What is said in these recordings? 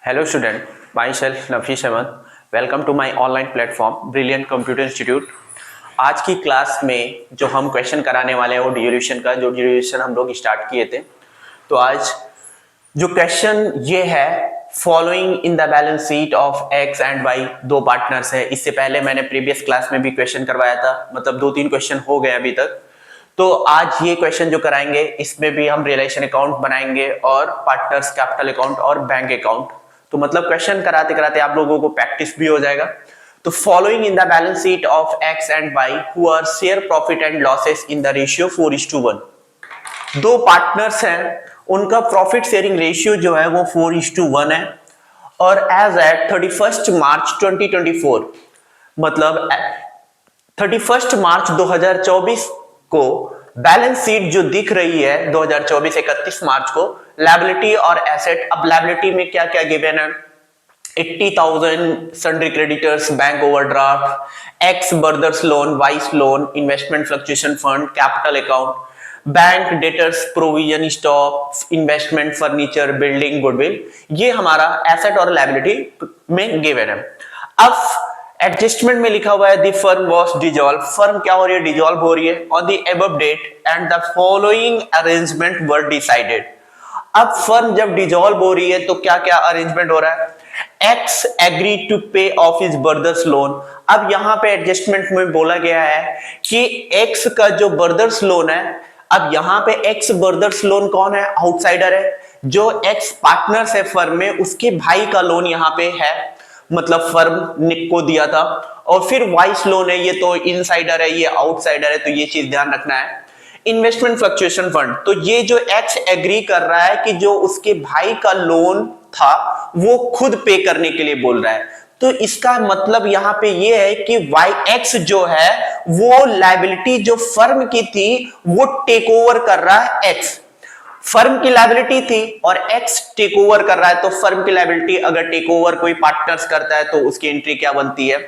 Hello student, myself Nafis Ahmed. Welcome to my online platform Brilliant Computer Institute. आज की class में जो हम क्वेश्चन कराने वाले हैं वो ड्यूरेशन हम लोग स्टार्ट किए थे। तो आज जो क्वेश्चन ये है, following in the balance sheet of X and Y, दो पार्टनर्स है। इससे पहले मैंने प्रीवियस क्लास में भी क्वेश्चन करवाया था, मतलब 2-3 क्वेश्चन हो गए अभी तक। तो आज ये क्वेश्चन जो कराएंगे इसमें भी हम रिलेशन अकाउंट बनाएंगे और पार्टनर्स कैपिटल अकाउंट और बैंक अकाउंट। तो मतलब क्वेश्चन कराते कराते आप लोगों को प्रैक्टिस भी हो जाएगा। तो following in the balance sheet of X and Y who are share profit and losses in the ratio 4:1। दो पार्टनर्स हैं, उनका प्रॉफिट शेयरिंग रेशियो जो है वो 4:1 है। और एज एट 31 मार्च 2024, मतलब 31 मार्च 2024 को बैलेंस शीट जो दिख रही है 2024 31 मार्च को, लायबिलिटी और एसेट। अब लायबिलिटी में क्या क्या गिवन है? 80,000 sundry creditors, bank overdraft, x brothers loan, Y's loan, investment fluctuation fund, capital account, bank debtors, provision stock, investment furniture, building, goodwill. ये हमारा एसेट और लायबिलिटी में गिवन है। अब एडजस्टमेंट में लिखा हुआ है the firm was dissolve. Firm क्या हो रही है? डिसॉल्व हो रही है। On the above date and the following arrangement were decided. अब फर्म जब डिसॉल्व हो रही है तो क्या क्या अरेंजमेंट हो रहा है? एक्स एग्री टू पे ऑफ हिज ब्रदर्स लोन। अब यहां पे एडजस्टमेंट में बोला गया है कि एक्स का जो ब्रदर्स लोन है, अब यहां पे एक्स ब्रदर्स लोन कौन है? आउटसाइडर है। जो एक्स पार्टनर्स है फर्म में, उसके भाई का लोन यहां पे है, मतलब फर्म ने को दिया था। और फिर वाइस लोन है, ये तो इनसाइडर है, ये आउटसाइडर है, तो ये चीज ध्यान रखना है। इन्वेस्टमेंट फ्लक्चुएशन फंड, तो ये जो एक्स एग्री कर रहा है कि जो उसके भाई का लोन था वो खुद पे करने के लिए बोल रहा है। तो इसका मतलब यहां पे ये है कि वाई एक्स जो है वो लायबिलिटी जो फर्म की थी वो टेक ओवर कर रहा है। एक्स फर्म की लायबिलिटी थी और एक्स टेक ओवर कर रहा है। तो फर्म की लायबिलिटी अगर टेक ओवर कोई पार्टनर्स करता है तो उसकी एंट्री क्या बनती है,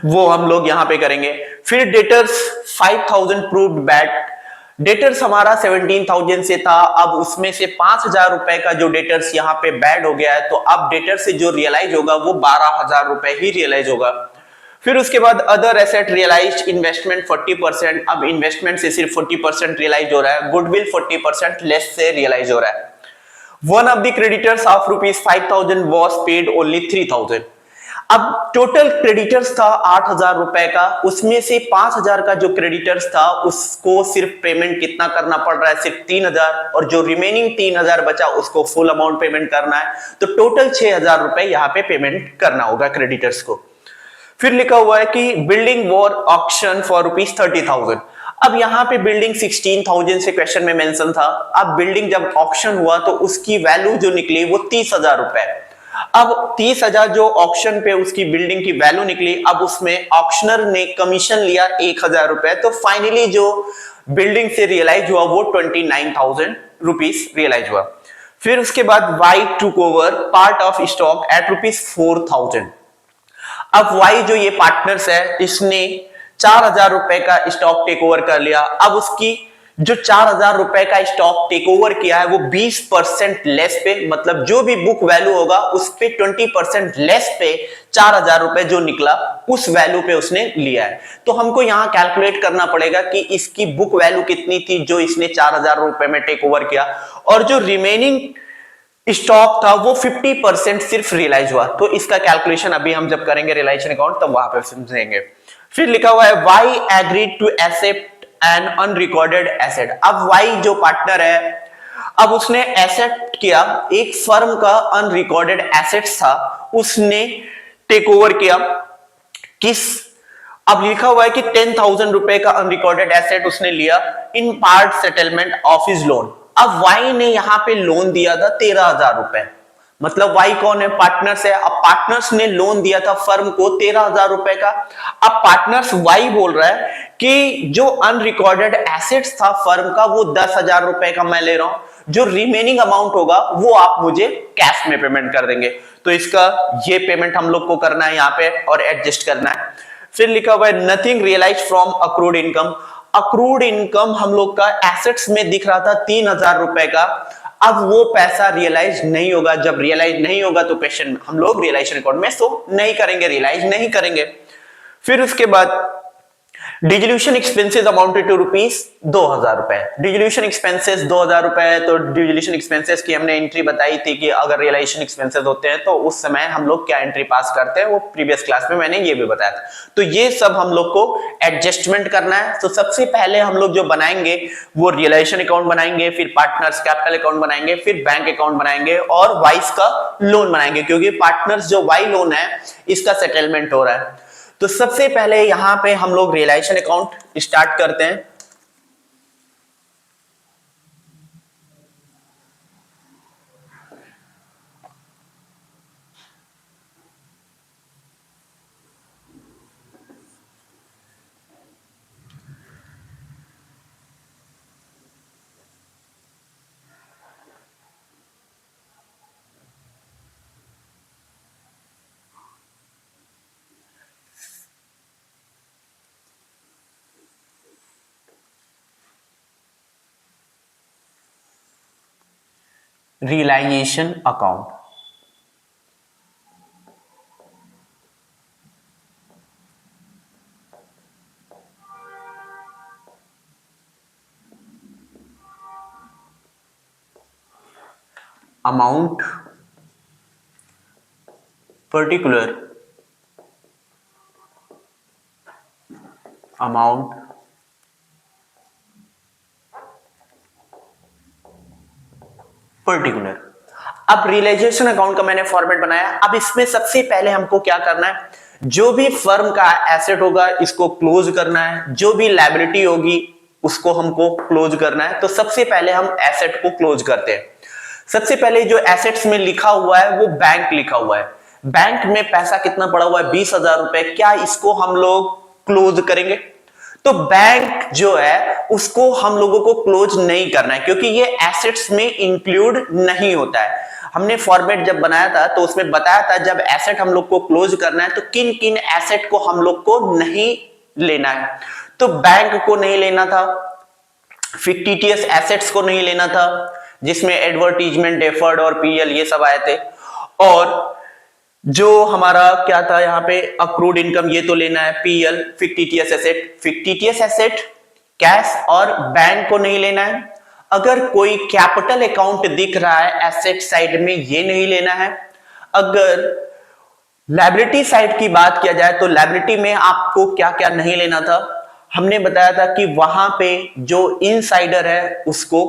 वो हम लोग यहां पे करेंगे। फिर डेटर्स 5,000 प्रूव्ड बैड। डेटर्स हमारा 17,000 से था, अब उसमें से 5,000 रुपए का जो डेटर्स यहां पे बैड हो गया है, तो अब डेटर से जो रियलाइज होगा वो 12,000 रुपए ही रियलाइज होगा। फिर उसके बाद अदर एसेट रियलाइज्ड, इन्वेस्टमेंट 40%। अब इन्वेस्टमेंट से सिर्फ 40% रियलाइज हो रहा है। गुडविल 40% लेस से रियलाइज हो रहा है। One of the creditors of ₹5,000 was paid only 3,000। अब टोटल क्रेडिटर्स था 8,000 रुपए का, उसमें से 5,000 का जो क्रेडिटर्स था उसको सिर्फ पेमेंट कितना करना पड़ रहा है? सिर्फ 3,000। और जो रिमेनिंग 3,000 बचा उसको फुल अमाउंट पेमेंट करना है। तो टोटल 6,000 रुपए यहां पे पेमेंट करना होगा क्रेडिटर्स को। फिर लिखा हुआ है कि बिल्डिंग वॉर ऑक्शन फॉर ₹30,000। अब यहां पे बिल्डिंग 16,000 से क्वेश्चन में मेंशन था। अब बिल्डिंग जब ऑक्शन हुआ तो उसकी वैल्यू जो निकली वो 30,000 रुपए। अब 30,000 जो ऑक्शन पे उसकी बिल्डिंग की वैल्यू निकली, अब उसमें ऑक्शनर ने कमीशन लिया 1,000 रुपए। तो फाइनली जो बिल्डिंग से रियलाइज हुआ वो 29,000 रुपीस रियलाइज हुआ। फिर उसके बाद Y took over part of stock at ₹4,000। अब वाई जो ये पार्टनर्स है, इसने 4,000 रुपए का स्टॉक टेक ओवर कर लिया। अब उसकी जो 4,000 रुपए का स्टॉक टेक ओवर किया है वो 20% लेस पे, मतलब जो भी बुक वैल्यू होगा उस पे 20% लेस पे 4,000 रुपए जो निकला उस वैल्यू पे उसने लिया है। तो हमको यहां कैलकुलेट करना पड़ेगा कि इसकी बुक वैल्यू कितनी थी जो इसने 4,000 रुपए में टेक ओवर किया, और जो रिमेनिंग स्टॉक था वो 50% सिर्फ रियलाइज हुआ। तो इसका कैलकुलेशन अभी हम जब करेंगे रियलाइजेशन अकाउंट तब वहां पे समझेंगे। फिर लिखा हुआ है Y agreed to accept an unrecorded asset. अब वाई जो पार्टनर है, अब उसने एक्सेप्ट किया एक फर्म का अनरिकॉर्डेड एसेट्स था, उसने टेक ओवर किया। किस? अब लिखा हुआ है कि 10,000 रुपए का अनरिकॉर्डेड एसेट उसने लिया इन part settlement of his loan. अब वाई ने यहां पे लोन दिया था 13,000 रुपए, मतलब वाई कौन है? पार्टनर्स है। अब पार्टनर्स ने लोन दिया था फर्म को 13,000 रुपए का। अब पार्टनर्स वाई बोल रहा है कि जो अनरिकॉर्डेड एसेट्स था फर्म का वो 10,000 रुपए का मैं ले रहा हूं, जो रिमेनिंग अमाउंट होगा वो आप मुझे कैश में पेमेंट कर देंगे। तो इसका ये पेमेंट हम लोग को करना है यहां पे और एडजस्ट करना है। फिर लिखा हुआ है nothing realise from accrued income. Accrued income हम लोग का एसेट्स में दिख रहा था 3,000 रुपए का। अब वो पैसा रियलाइज नहीं होगा, जब रियलाइज नहीं होगा तो क्वेश्चन हम लोग रियलाइजेशन अकाउंट में शो नहीं करेंगे, रियलाइज नहीं करेंगे। फिर उसके बाद dissolution expenses amounted to rupees 2000 रुपए। डिजोल्यूशन एक्सपेंसेस 2000 रुपए, तो डिजोल्यूशन एक्सपेंसेस की हमने एंट्री बताई थी कि अगर रियलाइजेशन एक्सपेंसेस होते हैं तो उस समय हम लोग क्या एंट्री पास करते हैं, वो प्रीवियस क्लास में मैंने ये भी बताया था। तो ये सब हम लोग को एडजस्टमेंट करना है। तो सबसे पहले हम लोग जो बनाएंगे वो रियलाइजेशन अकाउंट बनाएंगे, फिर पार्टनर्स कैपिटल अकाउंट बनाएंगे, फिर बैंक अकाउंट बनाएंगे और वाइस का लोन बनाएंगे, क्योंकि पार्टनर्स जो वाई लोन है इसका सेटलमेंट हो रहा है। तो सबसे पहले यहां पे हम लोग रियलाइजेशन अकाउंट स्टार्ट करते हैं। Realisation account, amount particular amount particular. अब रियलाइजेशन अकाउंट का मैंने फॉर्मेट बनाया। अब इसमें सबसे पहले हमको क्या करना है, जो भी फर्म का एसेट होगा इसको क्लोज करना है, जो भी लायबिलिटी होगी उसको हमको क्लोज करना है। तो सबसे पहले हम एसेट को क्लोज करते हैं। सबसे पहले जो एसेट्स में लिखा हुआ है वो बैंक लिखा हुआ है। बैंक में पैसा कितना पड़ा हुआ है, 20,000 रुपए। क्या इसको हम लोग क्लोज करेंगे? तो बैंक जो है उसको हम लोगों को क्लोज नहीं करना है, क्योंकि ये एसेट्स में इंक्लूड नहीं होता है। हमने फॉर्मेट जब बनाया था तो उसमें बताया था जब एसेट हम लोग को क्लोज करना है तो किन किन एसेट को हम लोग को नहीं लेना है। तो बैंक को नहीं लेना था, फिक्टिटियस एसेट्स को नहीं लेना था जिसमें एडवर्टीजमेंट, डेफर्ड और पीएल ये सब आए थे, और जो हमारा क्या था यहाँ पे अक्रूड इनकम ये तो लेना है, PL, fictitious asset, fictitious asset, cash और बैंक को नहीं लेना है। अगर कोई कैपिटल अकाउंट दिख रहा है एसेट साइड में ये नहीं लेना है। अगर लायबिलिटी साइड की बात किया जाए तो लायबिलिटी में आपको क्या क्या नहीं लेना था, हमने बताया था कि वहां पे जो इनसाइडर है उसको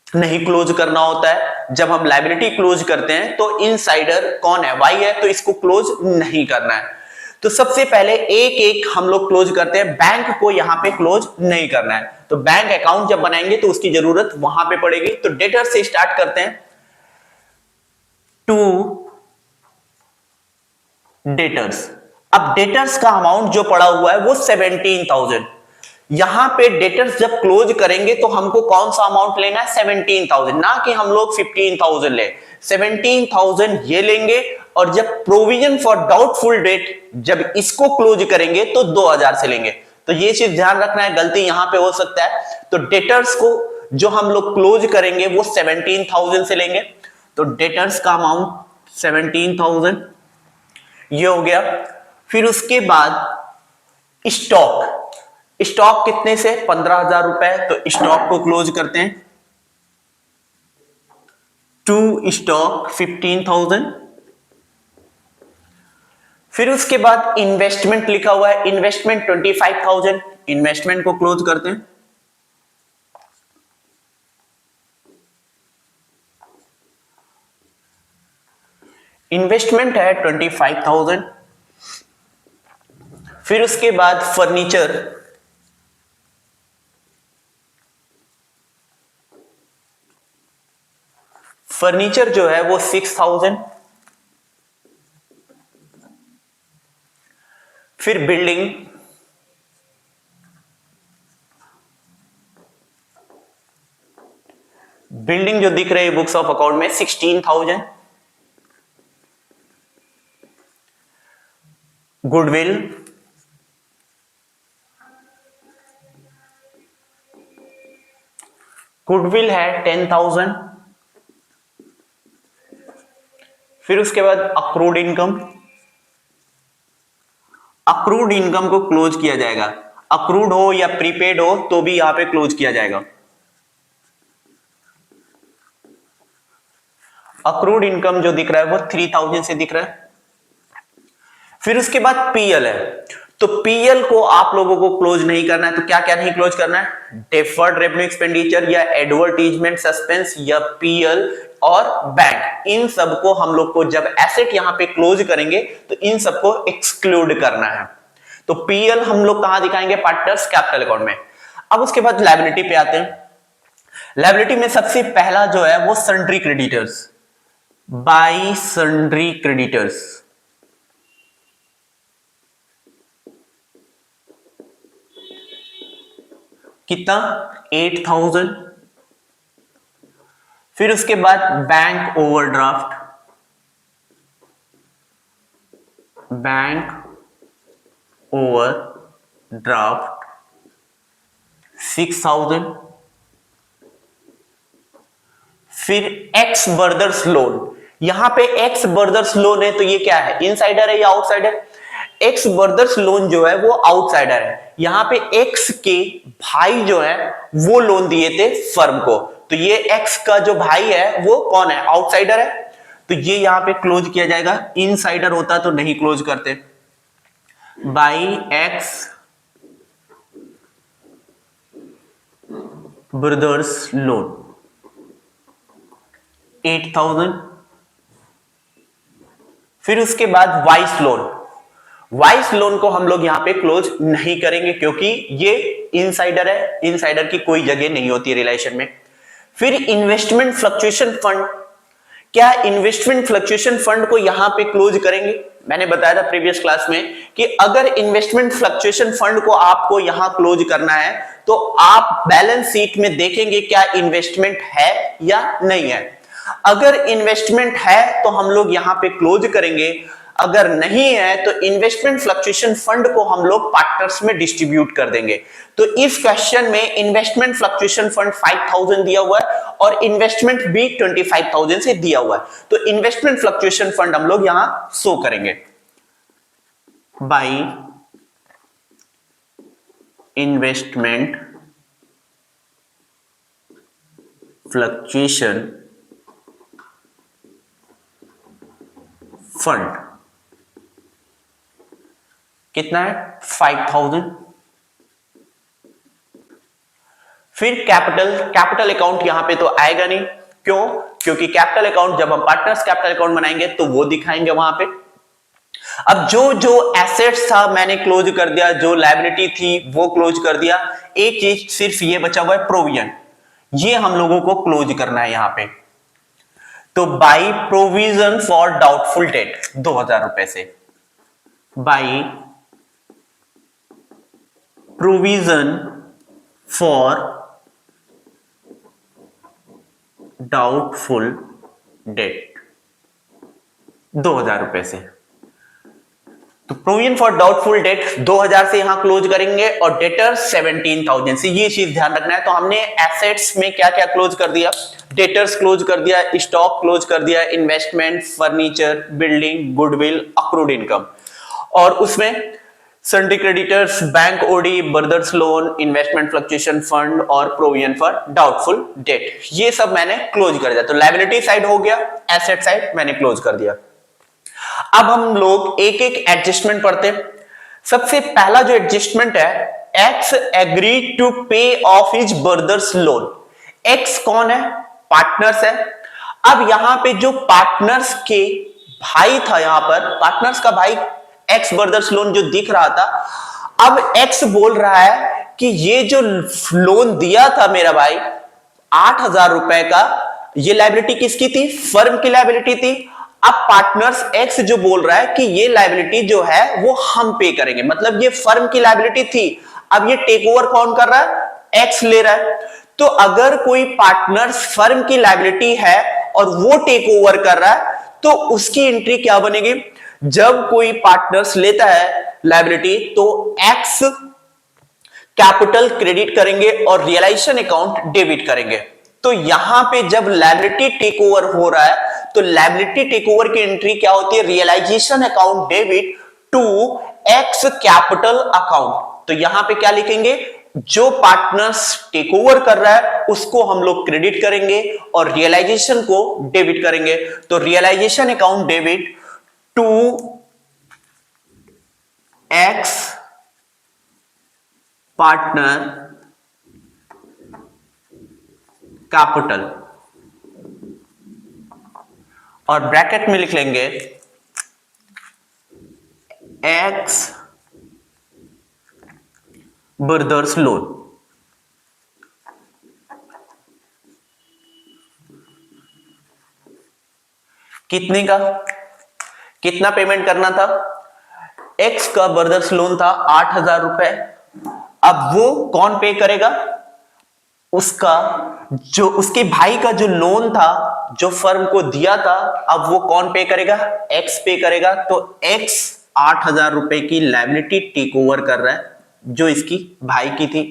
नहीं क्लोज करना होता है। जब हम लायबिलिटी क्लोज करते हैं तो इनसाइडर कौन है, वाई है, तो इसको क्लोज नहीं करना है। तो सबसे पहले एक एक हम लोग क्लोज करते हैं, बैंक को यहां पे क्लोज नहीं करना है। तो बैंक अकाउंट जब बनाएंगे तो उसकी जरूरत वहां पे पड़ेगी। तो डेटर से स्टार्ट करते हैं। To debtors. अब डेटर्स का अमाउंट जो पड़ा हुआ है वो 17,000। यहां पे डेटर्स जब क्लोज करेंगे तो हमको कौन सा अमाउंट लेना है, 17,000, ना कि हम लोग 15,000 ले। 17,000 ये लेंगे, और जब प्रोविजन फॉर डाउटफुल डेट जब इसको क्लोज करेंगे तो 2,000 से लेंगे। तो ये चीज ध्यान रखना है, गलती यहां पे हो सकता है। तो डेटर्स को जो हम लोग क्लोज करेंगे वो 17,000 से लेंगे। तो डेटर्स का अमाउंट 17,000 ये हो गया। फिर उसके बाद स्टॉक, स्टॉक कितने से, 15,000 रुपए। तो स्टॉक को क्लोज करते हैं। To stock 15,000। फिर उसके बाद इन्वेस्टमेंट लिखा हुआ है, इन्वेस्टमेंट 25,000। इन्वेस्टमेंट को क्लोज करते हैं। इन्वेस्टमेंट है 25,000। फिर उसके बाद फर्नीचर, फर्नीचर जो है वो 6,000। फिर बिल्डिंग, बिल्डिंग जो दिख रही है बुक्स ऑफ अकाउंट में 16,000। गुडविल, गुडविल है 10,000। फिर उसके बाद अक्रूड इनकम, अक्रूड इनकम को क्लोज किया जाएगा, अक्रूड हो या प्रीपेड हो तो भी यहां पे क्लोज किया जाएगा। अक्रूड इनकम जो दिख रहा है वो 3000 से दिख रहा है। फिर उसके बाद पीएल है, तो पीएल को आप लोगों को क्लोज नहीं करना है, तो क्या क्या नहीं क्लोज करना है, डेफर्ड रेवेन्यू एक्सपेंडिचर या एडवर्टीजमेंट सस्पेंस या पीएल और बैंक, इन सब को हम लोग को जब एसेट यहां पे क्लोज करेंगे तो इन सबको एक्सक्लूड करना है। तो पीएल हम लोग कहां दिखाएंगे, पार्टनर्स कैपिटल अकाउंट में। अब उसके बाद लायबिलिटी पे आते हैं। लायबिलिटी में सबसे पहला जो है वो sundry creditors, bye sundry creditors, कितना, 8000। फिर उसके बाद बैंक ओवरड्राफ्ट, बैंक ओवरड्राफ्ट 6000। फिर एक्स ब्रदर्स लोन, यहां पे एक्स ब्रदर्स लोन है तो ये क्या है, इनसाइडर है या आउटसाइडर, एक्स ब्रदर्स लोन जो है वो आउटसाइडर है। यहां पे एक्स के भाई जो है वो लोन दिए थे फर्म को, तो ये एक्स का जो भाई है वो कौन है, आउटसाइडर है, तो ये यहां पे क्लोज किया जाएगा। इनसाइडर होता तो नहीं क्लोज करते। By x brothers loan 8000। फिर उसके बाद वाइस लोन, वाइस लोन को हम लोग यहां पे क्लोज नहीं करेंगे क्योंकि ये इनसाइडर है, इनसाइडर की कोई जगह नहीं होती रिलेशन में। फिर इन्वेस्टमेंट फ्लक्चुएशन फंड, क्या इन्वेस्टमेंट फ्लक्चुएशन फंड को यहां पे क्लोज करेंगे, मैंने बताया था प्रीवियस क्लास में कि अगर इन्वेस्टमेंट फ्लक्चुएशन फंड को आपको यहां क्लोज करना है तो आप बैलेंस शीट में देखेंगे क्या इन्वेस्टमेंट है या नहीं है। अगर इन्वेस्टमेंट है तो हम लोग यहां पे क्लोज करेंगे, अगर नहीं है तो इन्वेस्टमेंट फ्लक्चुएशन फंड को हम लोग पार्टनर्स में डिस्ट्रीब्यूट कर देंगे। तो इस क्वेश्चन में इन्वेस्टमेंट फ्लक्चुएशन फंड 5000 दिया हुआ है और इन्वेस्टमेंट भी 25000 से दिया हुआ है, तो इन्वेस्टमेंट फ्लक्चुएशन फंड हम लोग यहां शो करेंगे बाय इन्वेस्टमेंट फ्लक्चुएशन फंड, कितना है 5000। फिर कैपिटल अकाउंट यहां पे तो आएगा नहीं, क्यों, क्योंकि कैपिटल अकाउंट जब हम पार्टनर्स कैपिटल अकाउंट बनाएंगे तो वो दिखाएंगे वहां पे। अब जो एसेट्स था मैंने क्लोज कर दिया, जो लायबिलिटी थी वो क्लोज कर दिया, एक चीज सिर्फ ये बचा हुआ है प्रोविजन, ये हम लोगों को क्लोज करना है यहां पे। तो by provision for doubtful date 2000 रुपए से, by provision for doubtful date 2000 रुपए से। तो प्रोविजन फॉर डाउटफुल डेट 2000 से यहां क्लोज करेंगे और डेटर 17000 से, ये चीज ध्यान रखना है। तो हमने एसेट्स में क्या क्या क्लोज कर दिया, डेटर्स क्लोज कर दिया, स्टॉक क्लोज कर दिया, investment, furniture, building, goodwill, accrued income, और उसमें sundry creditors, bank OD, brothers loan, investment fluctuation fund और प्रोविजन फॉर डाउटफुल डेट, ये सब मैंने क्लोज कर दिया। तो लायबिलिटी साइड हो गया, एसेट साइड मैंने क्लोज कर दिया। अब हम लोग एक एक एडजस्टमेंट पढ़ते हैं। सबसे पहला जो एडजस्टमेंट है, एक्स एग्री टू पे of his brothers loan. X कौन है, पार्टनर्स है। अब यहां पे जो पार्टनर्स के भाई था, यहां पर पार्टनर्स का भाई एक्स ब्रदर्स लोन जो दिख रहा था, अब एक्स बोल रहा है कि ये जो लोन दिया था मेरा भाई 8000 रुपए का, ये लायबिलिटी किसकी थी, फर्म की लायबिलिटी थी। अब पार्टनर्स एक्स जो बोल रहा है कि ये लायबिलिटी जो है वो हम पे करेंगे, मतलब ये फर्म की लायबिलिटी थी, अब ये टेक ओवर कौन कर रहा है, एक्स ले रहा है। तो अगर कोई पार्टनर्स फर्म की लायबिलिटी है और वो टेक ओवर कर रहा है तो उसकी एंट्री क्या बनेगी, जब कोई पार्टनर्स लेता है लायबिलिटी तो एक्स कैपिटल क्रेडिट करेंगे और रियलाइजेशन अकाउंट डेबिट करेंगे। तो यहां पे जब लायबिलिटी टेक ओवर हो रहा है तो लायबिलिटी टेक ओवर की एंट्री क्या होती है, realisation account debit to X capital account. तो यहां पे क्या लिखेंगे, जो पार्टनर्स टेक ओवर कर रहा है उसको हम लोग क्रेडिट करेंगे और रियलाइजेशन को डेबिट करेंगे। तो realisation account debit to X partner capital, और ब्रैकेट में लिख लेंगे एक्स ब्रदर्स लोन। कितने का, कितना पेमेंट करना था, एक्स का ब्रदर्स लोन था 8,000 रुपए। अब वो कौन पे करेगा, उसका जो उसके भाई का जो लोन था जो फर्म को दिया था, अब वो कौन पे करेगा, एक्स पे करेगा। तो एक्स 8,000 रुपए की लायबिलिटी टेक ओवर कर रहा है जो इसकी भाई की थी।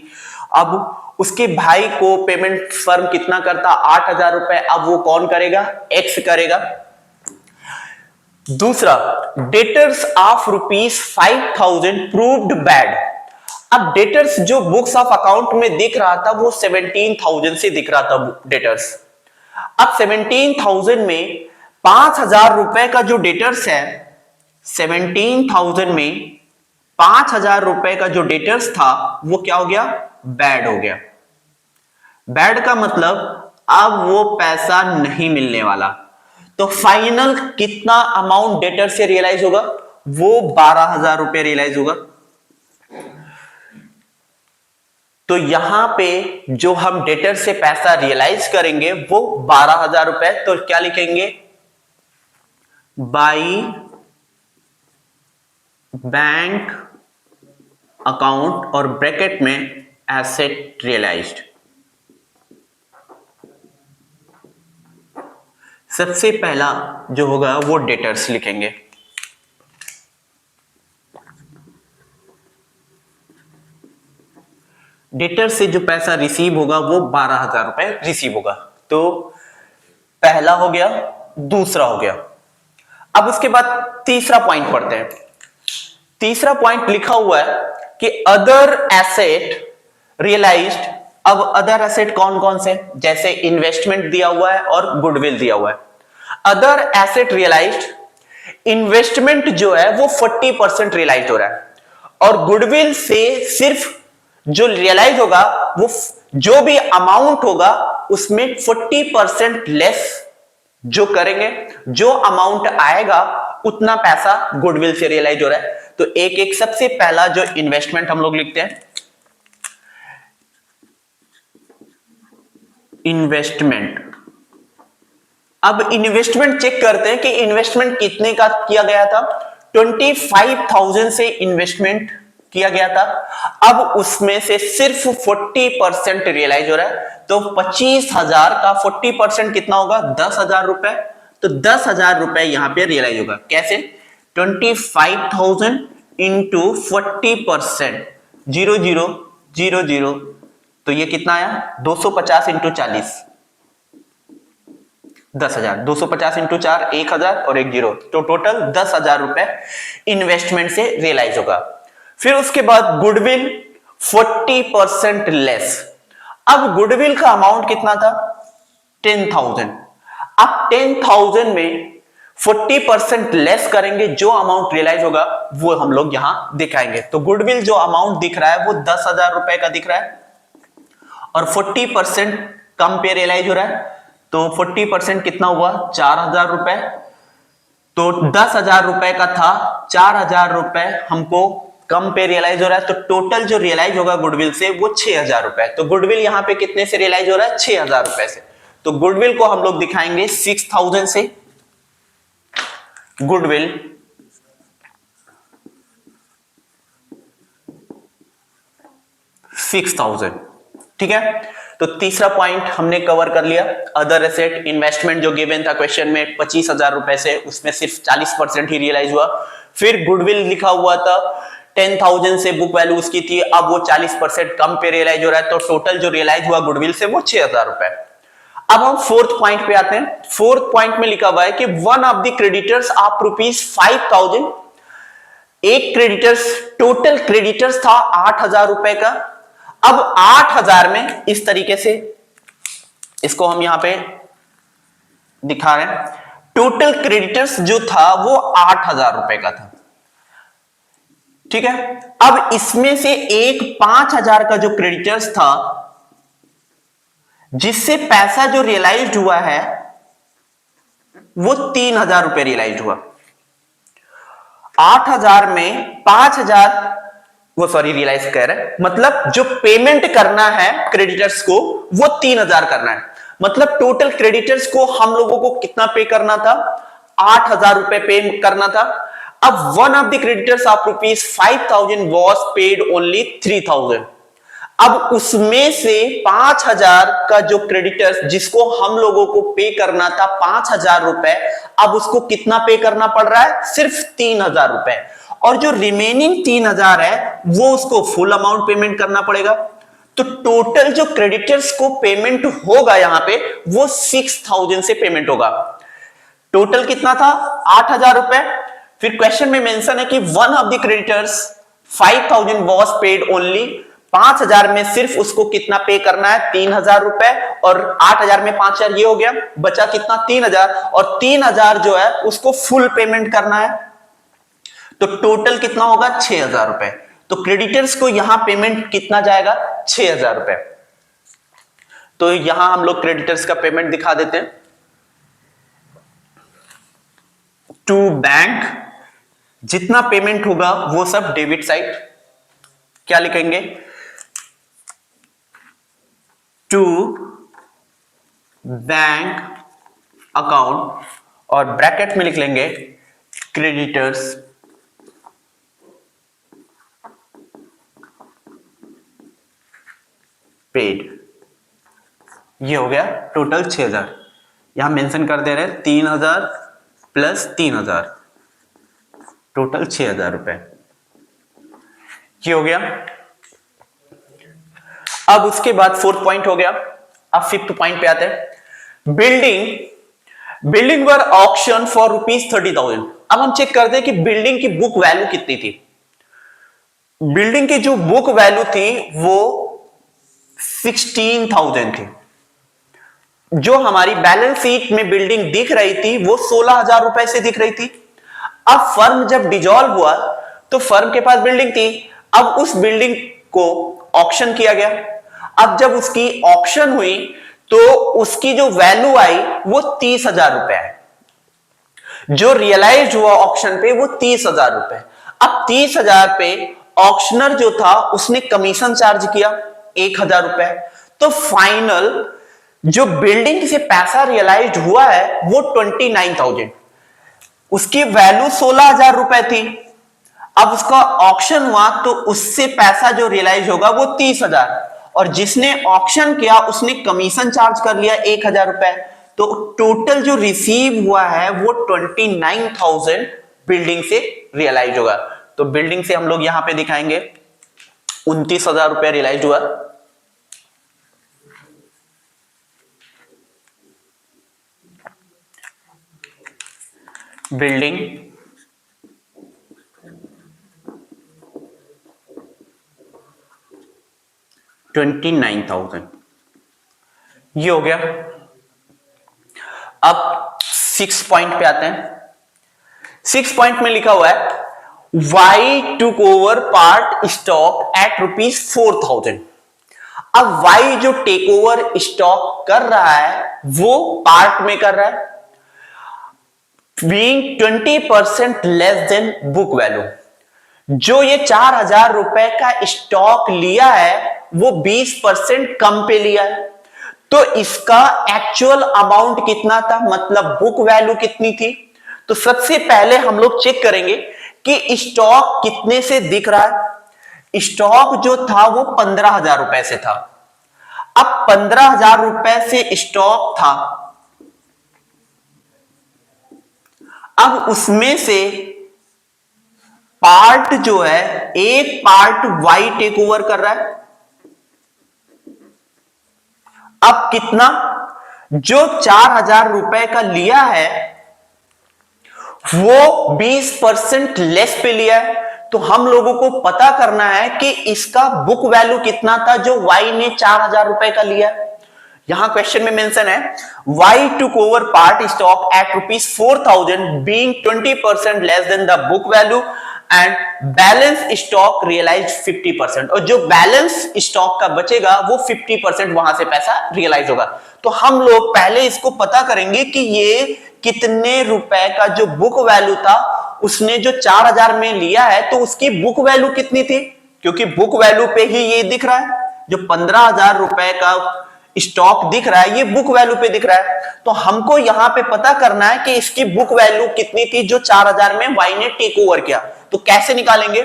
अब उसके भाई को पेमेंट फर्म कितना करता, 8,000 रुपए, अब वो कौन करेगा, एक्स करेगा। दूसरा, डेटर्स ऑफ ₹5,000 प्रूव्ड बैड। अब डेटर्स जो बुक्स ऑफ अकाउंट में दिख रहा था वो 17,000 से दिख रहा था डेटर्स। अब 17,000 में 5,000 रुपए का जो डेटर्स है, 17,000 में 5,000 रुपए का जो डेटर्स था वो क्या हो गया, बैड हो गया। बैड का मतलब अब वो पैसा नहीं मिलने वाला। तो फाइनल कितना अमाउंट डेटर से रियलाइज होगा, वो 12,000 रुपए रियलाइज होगा। तो यहां पे जो हम डेटर से पैसा रियलाइज करेंगे वो 12,000 रुपए। तो क्या लिखेंगे, बाई बैंक अकाउंट और ब्रैकेट में एसेट रियलाइज्ड। सबसे पहला जो होगा वो डेटर्स लिखेंगे। डेटर से जो पैसा रिसीव होगा वो 12,000 रुपए रिसीव होगा। तो पहला हो गया, दूसरा हो गया। अब उसके बाद तीसरा पॉइंट पढ़ते हैं। तीसरा पॉइंट लिखा हुआ है कि अदर एसेट रियलाइज्ड। अब अदर एसेट कौन कौन से, जैसे इन्वेस्टमेंट दिया हुआ है और गुडविल दिया हुआ है। अदर एसेट रियलाइज्ड, इन्वेस्टमेंट जो है वो 40% रियलाइज हो रहा है और गुडविल से सिर्फ जो रियलाइज होगा वो जो भी अमाउंट होगा उसमें 40% लेस जो करेंगे, जो अमाउंट आएगा उतना पैसा गुडविल से रियलाइज हो रहा है। तो एक एक सबसे पहला जो इन्वेस्टमेंट हम लोग लिखते हैं, इन्वेस्टमेंट। अब इन्वेस्टमेंट चेक करते हैं कि इन्वेस्टमेंट कितने का किया गया था। 25,000 से इन्वेस्टमेंट किया गया था। अब उसमें से सिर्फ 40% रियलाइज हो रहा है। तो 25,000 का 40% कितना होगा, 10,000 रुपए। तो 10,000 रुपए यहां पे रियलाइज होगा। कैसे, 25,000 इंटू 40%, 0000, तो ये कितना आया, 250 इंटू 40, 10,000। 250 इंटू 4, 1,000 और एक जीरो, तो टोटल 10,000 रुपए इन्वेस्टमेंट से रियलाइज होगा। फिर उसके बाद गुडविल 40% लेस। अब गुडविल का अमाउंट कितना था, 10,000। अब 10,000 में 40% लेस करेंगे, जो अमाउंट रियलाइज होगा वो हम लोग यहां दिखाएंगे। तो गुडविल जो अमाउंट दिख रहा है वो 10,000 रुपए का दिख रहा है और 40% कम पे रियलाइज हो रहा है। तो 40% कितना हुआ, 4,000 रुपए। तो 10,000 रुपए का था, 4,000 रुपए हमको कम पे रियलाइज हो रहा है। तो टोटल जो रियलाइज होगा गुडविल से वो 6,000 रुपए। तो गुडविल यहां पे कितने से रियलाइज हो रहा है, 6,000 रुपए से। तो गुडविल को हम लोग दिखाएंगे 6,000 से। गुडविल 6,000, ठीक है। तो तीसरा पॉइंट हमने कवर कर लिया। अदर एसेट इन्वेस्टमेंट जो गिवन था क्वेश्चन में 25,000 रुपए से, उसमें सिर्फ 40% ही रियलाइज हुआ। फिर गुडविल लिखा हुआ था 10,000 से बुक वैल्यू उसकी थी, अब वो 40% कम पे रियलाइज हो रहा है। तो टोटल जो रियलाइज हुआ गुडविल से वो 6,000 रुपए। अब हम फोर्थ पॉइंट पे आते हैं। फोर्थ पॉइंट में लिखा हुआ है कि one of the creditors of ₹5,000, एक क्रेडिटर्स, टोटल क्रेडिटर्स था 8,000 रुपए का। अब 8,000 में इस तरीके से इसको हम यहां पे दिखा रहे हैं, टोटल क्रेडिटर्स जो था वो 8,000 रुपए का था, ठीक है। अब इसमें से एक 5,000 का जो क्रेडिटर्स था, जिससे पैसा जो रियलाइज हुआ है वो 3,000 रुपए रियलाइज हुआ। 8,000 में 5,000 वो सॉरी रियलाइज कह रहे हैं, मतलब जो पेमेंट करना है क्रेडिटर्स को वो 3,000 करना है। मतलब टोटल क्रेडिटर्स को हम लोगों को कितना पे करना था? 8,000 रुपए पे करना था। अब one of the creditors of ₹5,000 was paid only 3,000। अब उसमें से 5,000 का जो क्रेडिटर्स जिसको हम लोगों को पे करना था 5,000 रुपए, अब उसको कितना पे करना पड़ रहा है? सिर्फ 3,000 रुपए। और जो रिमेनिंग 3,000 है वो उसको फुल अमाउंट पेमेंट करना पड़ेगा। तो टोटल जो क्रेडिटर्स को पेमेंट होगा यहां पे वो 6,000 से पेमेंट होगा। टोटल कितना था? 8,000 रुपए। फिर क्वेश्चन में मेंशन है कि one of the creditors 5,000 was paid only, 5,000 में सिर्फ उसको कितना पे करना है? 3,000 रुपए। और 8,000 में 5,000 ये हो गया, बचा कितना? 3,000। और 3,000 जो है उसको फुल पेमेंट करना है, तो टोटल कितना होगा? 6,000 रुपए। तो क्रेडिटर्स को यहां पेमेंट कितना जाएगा? 6,000 रुपए। तो यहां हम लोग क्रेडिटर्स का पेमेंट दिखा देते हैं। टू बैंक जितना पेमेंट होगा वो सब डेबिट साइड, क्या लिखेंगे? टू बैंक अकाउंट, और ब्रैकेट में लिख लेंगे क्रेडिटर्स पेड। ये हो गया टोटल 6,000। यहां मेंशन कर दे रहे हैं 3,000 प्लस 3,000, टोटल 6,000 रुपए। ये हो गया। अब उसके बाद फोर्थ पॉइंट हो गया। अब फिफ्थ पॉइंट पे आते हैं। Building were auction for ₹30,000। अब हम चेक करते हैं कि बिल्डिंग की बुक वैल्यू कितनी थी। बिल्डिंग की जो बुक वैल्यू थी वो 16,000 थी। जो हमारी बैलेंस शीट में बिल्डिंग दिख रही थी वो 16,000 रुपए से दिख रही थी। अब फर्म जब डिसॉल्व हुआ तो फर्म के पास बिल्डिंग थी, अब उस बिल्डिंग को ऑक्शन किया गया। अब जब उसकी ऑक्शन हुई तो उसकी जो वैल्यू आई वो 30,000 रुपए है। जो रियलाइज हुआ ऑक्शन पे वो 30,000 रुपए। अब 30,000 पे ऑक्शनर जो था उसने कमीशन चार्ज किया 1,000 रुपए। तो फाइनल जो बिल्डिंग से पैसा रियलाइज हुआ है वो 29,000। उसकी वैल्यू 16,000 रुपए थी। अब उसका ऑक्शन हुआ तो उससे पैसा जो रियलाइज होगा वो 30,000, और जिसने ऑक्शन किया उसने कमीशन चार्ज कर लिया 1,000 रुपए। तो टोटल जो रिसीव हुआ है वो 29,000 बिल्डिंग से रियलाइज होगा। तो बिल्डिंग से हम लोग यहां पे दिखाएंगे 29,000 रुपए रियलाइज हुआ। बिल्डिंग $29,000, ये हो गया। अब 6 पॉइंट पे आते हैं। 6 पॉइंट में लिखा हुआ है Y took over part stock at ₹4,000। अब वाई जो टेक ओवर स्टॉक कर रहा है वो पार्ट में कर रहा है, being 20% less then book value. जो ये 4,000 रुपए का स्टॉक लिया है वो 20% कम पे लिया है। तो इसका एक्चुअल अमाउंट कितना था, मतलब बुक वैल्यू कितनी थी? तो सबसे पहले हम लोग चेक करेंगे कि स्टॉक कितने से दिख रहा है। स्टॉक जो था वो 15,000 रुपए से था। अब 15,000 रुपए से स्टॉक था, अब उसमें से पार्ट जो है, एक पार्ट वाई टेक ओवर कर रहा है। अब कितना? जो 4,000 रुपए का लिया है वो 20% लेस पे लिया है। तो हम लोगों को पता करना है कि इसका बुक वैल्यू कितना था जो वाई ने 4,000 रुपए का लिया। यहां क्वेश्चन में मेंशन है Y took over part stock at ₹4,000 being 20% less than the book value and balance stock realise 50%। और जो बैलेंस स्टॉक का बचेगा वो 50% वहां से पैसा रियलाइज होगा। तो हम लोग पहले इसको पता करेंगे कि ये कितने रुपए का जो बुक वैल्यू था उसने जो 4,000 में लिया है तो उसकी बुक वैल्यू कितनी थी, क्योंकि बुक वैल्यू पे ही ये दिख रहा है। जो 15,000 रुपए का स्टॉक दिख रहा है ये बुक वैल्यू पे दिख रहा है। तो हमको यहां पे पता करना है कि इसकी बुक वैल्यू कितनी थी जो 4,000 में वाई ने टेक ओवर किया। तो कैसे निकालेंगे?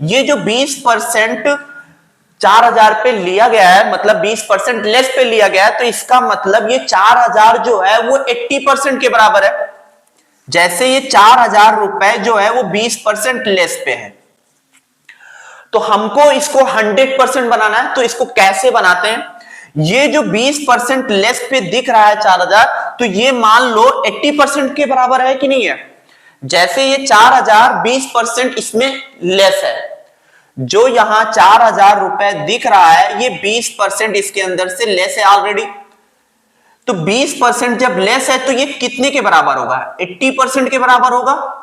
ये जो 20% 4,000 पे लिया गया है, मतलब 20% लेस पे लिया गया है, तो इसका मतलब ये 4,000 जो है वो 80% के बराबर है। जैसे ये 4,000 रुपए जो है वो 20% लेस पे है, तो हमको इसको 100% बनाना है। तो इसको कैसे बनाते हैं? ये जो 20% लेस पे दिख रहा है 4,000, तो ये मान लो 80% के बराबर है कि नहीं है। जैसे ये 4,000 20% इसमें लेस है, जो यहां 4,000 रुपए दिख रहा है ये 20% इसके अंदर से लेस है ऑलरेडी। तो 20% जब लेस है तो ये कितने के बराबर होगा? 80% के बराबर होगा।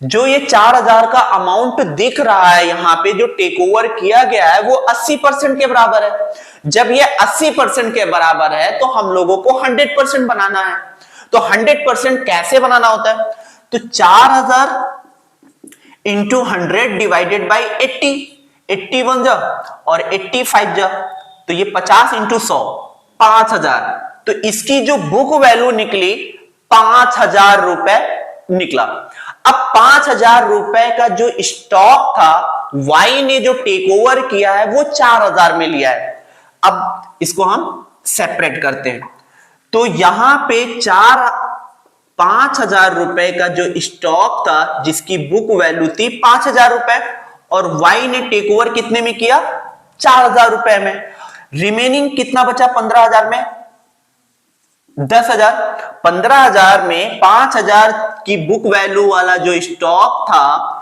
जो ये 4,000 का अमाउंट दिख रहा है यहां पे जो टेक ओवर किया गया है वो 80% के बराबर है। जब ये 80% के बराबर है तो हम लोगों को 100% बनाना है। तो 100% कैसे बनाना होता है? तो 4,000 इंटू 100 डिवाइडेड बाई 80, 81 जा और 85 जा, तो ये 50 इंटू 100 5,000। तो इसकी जो बुक वैल्यू निकली 5,000 रुपए निकला। अब 5,000 रुपए का जो स्टॉक था वाई ने जो टेक ओवर किया है वो 4,000 में लिया है। अब इसको हम सेपरेट करते हैं। तो यहां पे 5,000 रुपए का जो स्टॉक था जिसकी बुक वैल्यू थी 5,000 रुपए, और वाई ने टेक ओवर कितने में किया? 4,000 रुपए में। रिमेनिंग कितना बचा 15,000 में? 10,000। 15,000 में 5,000 की बुक वैल्यू वाला जो स्टॉक था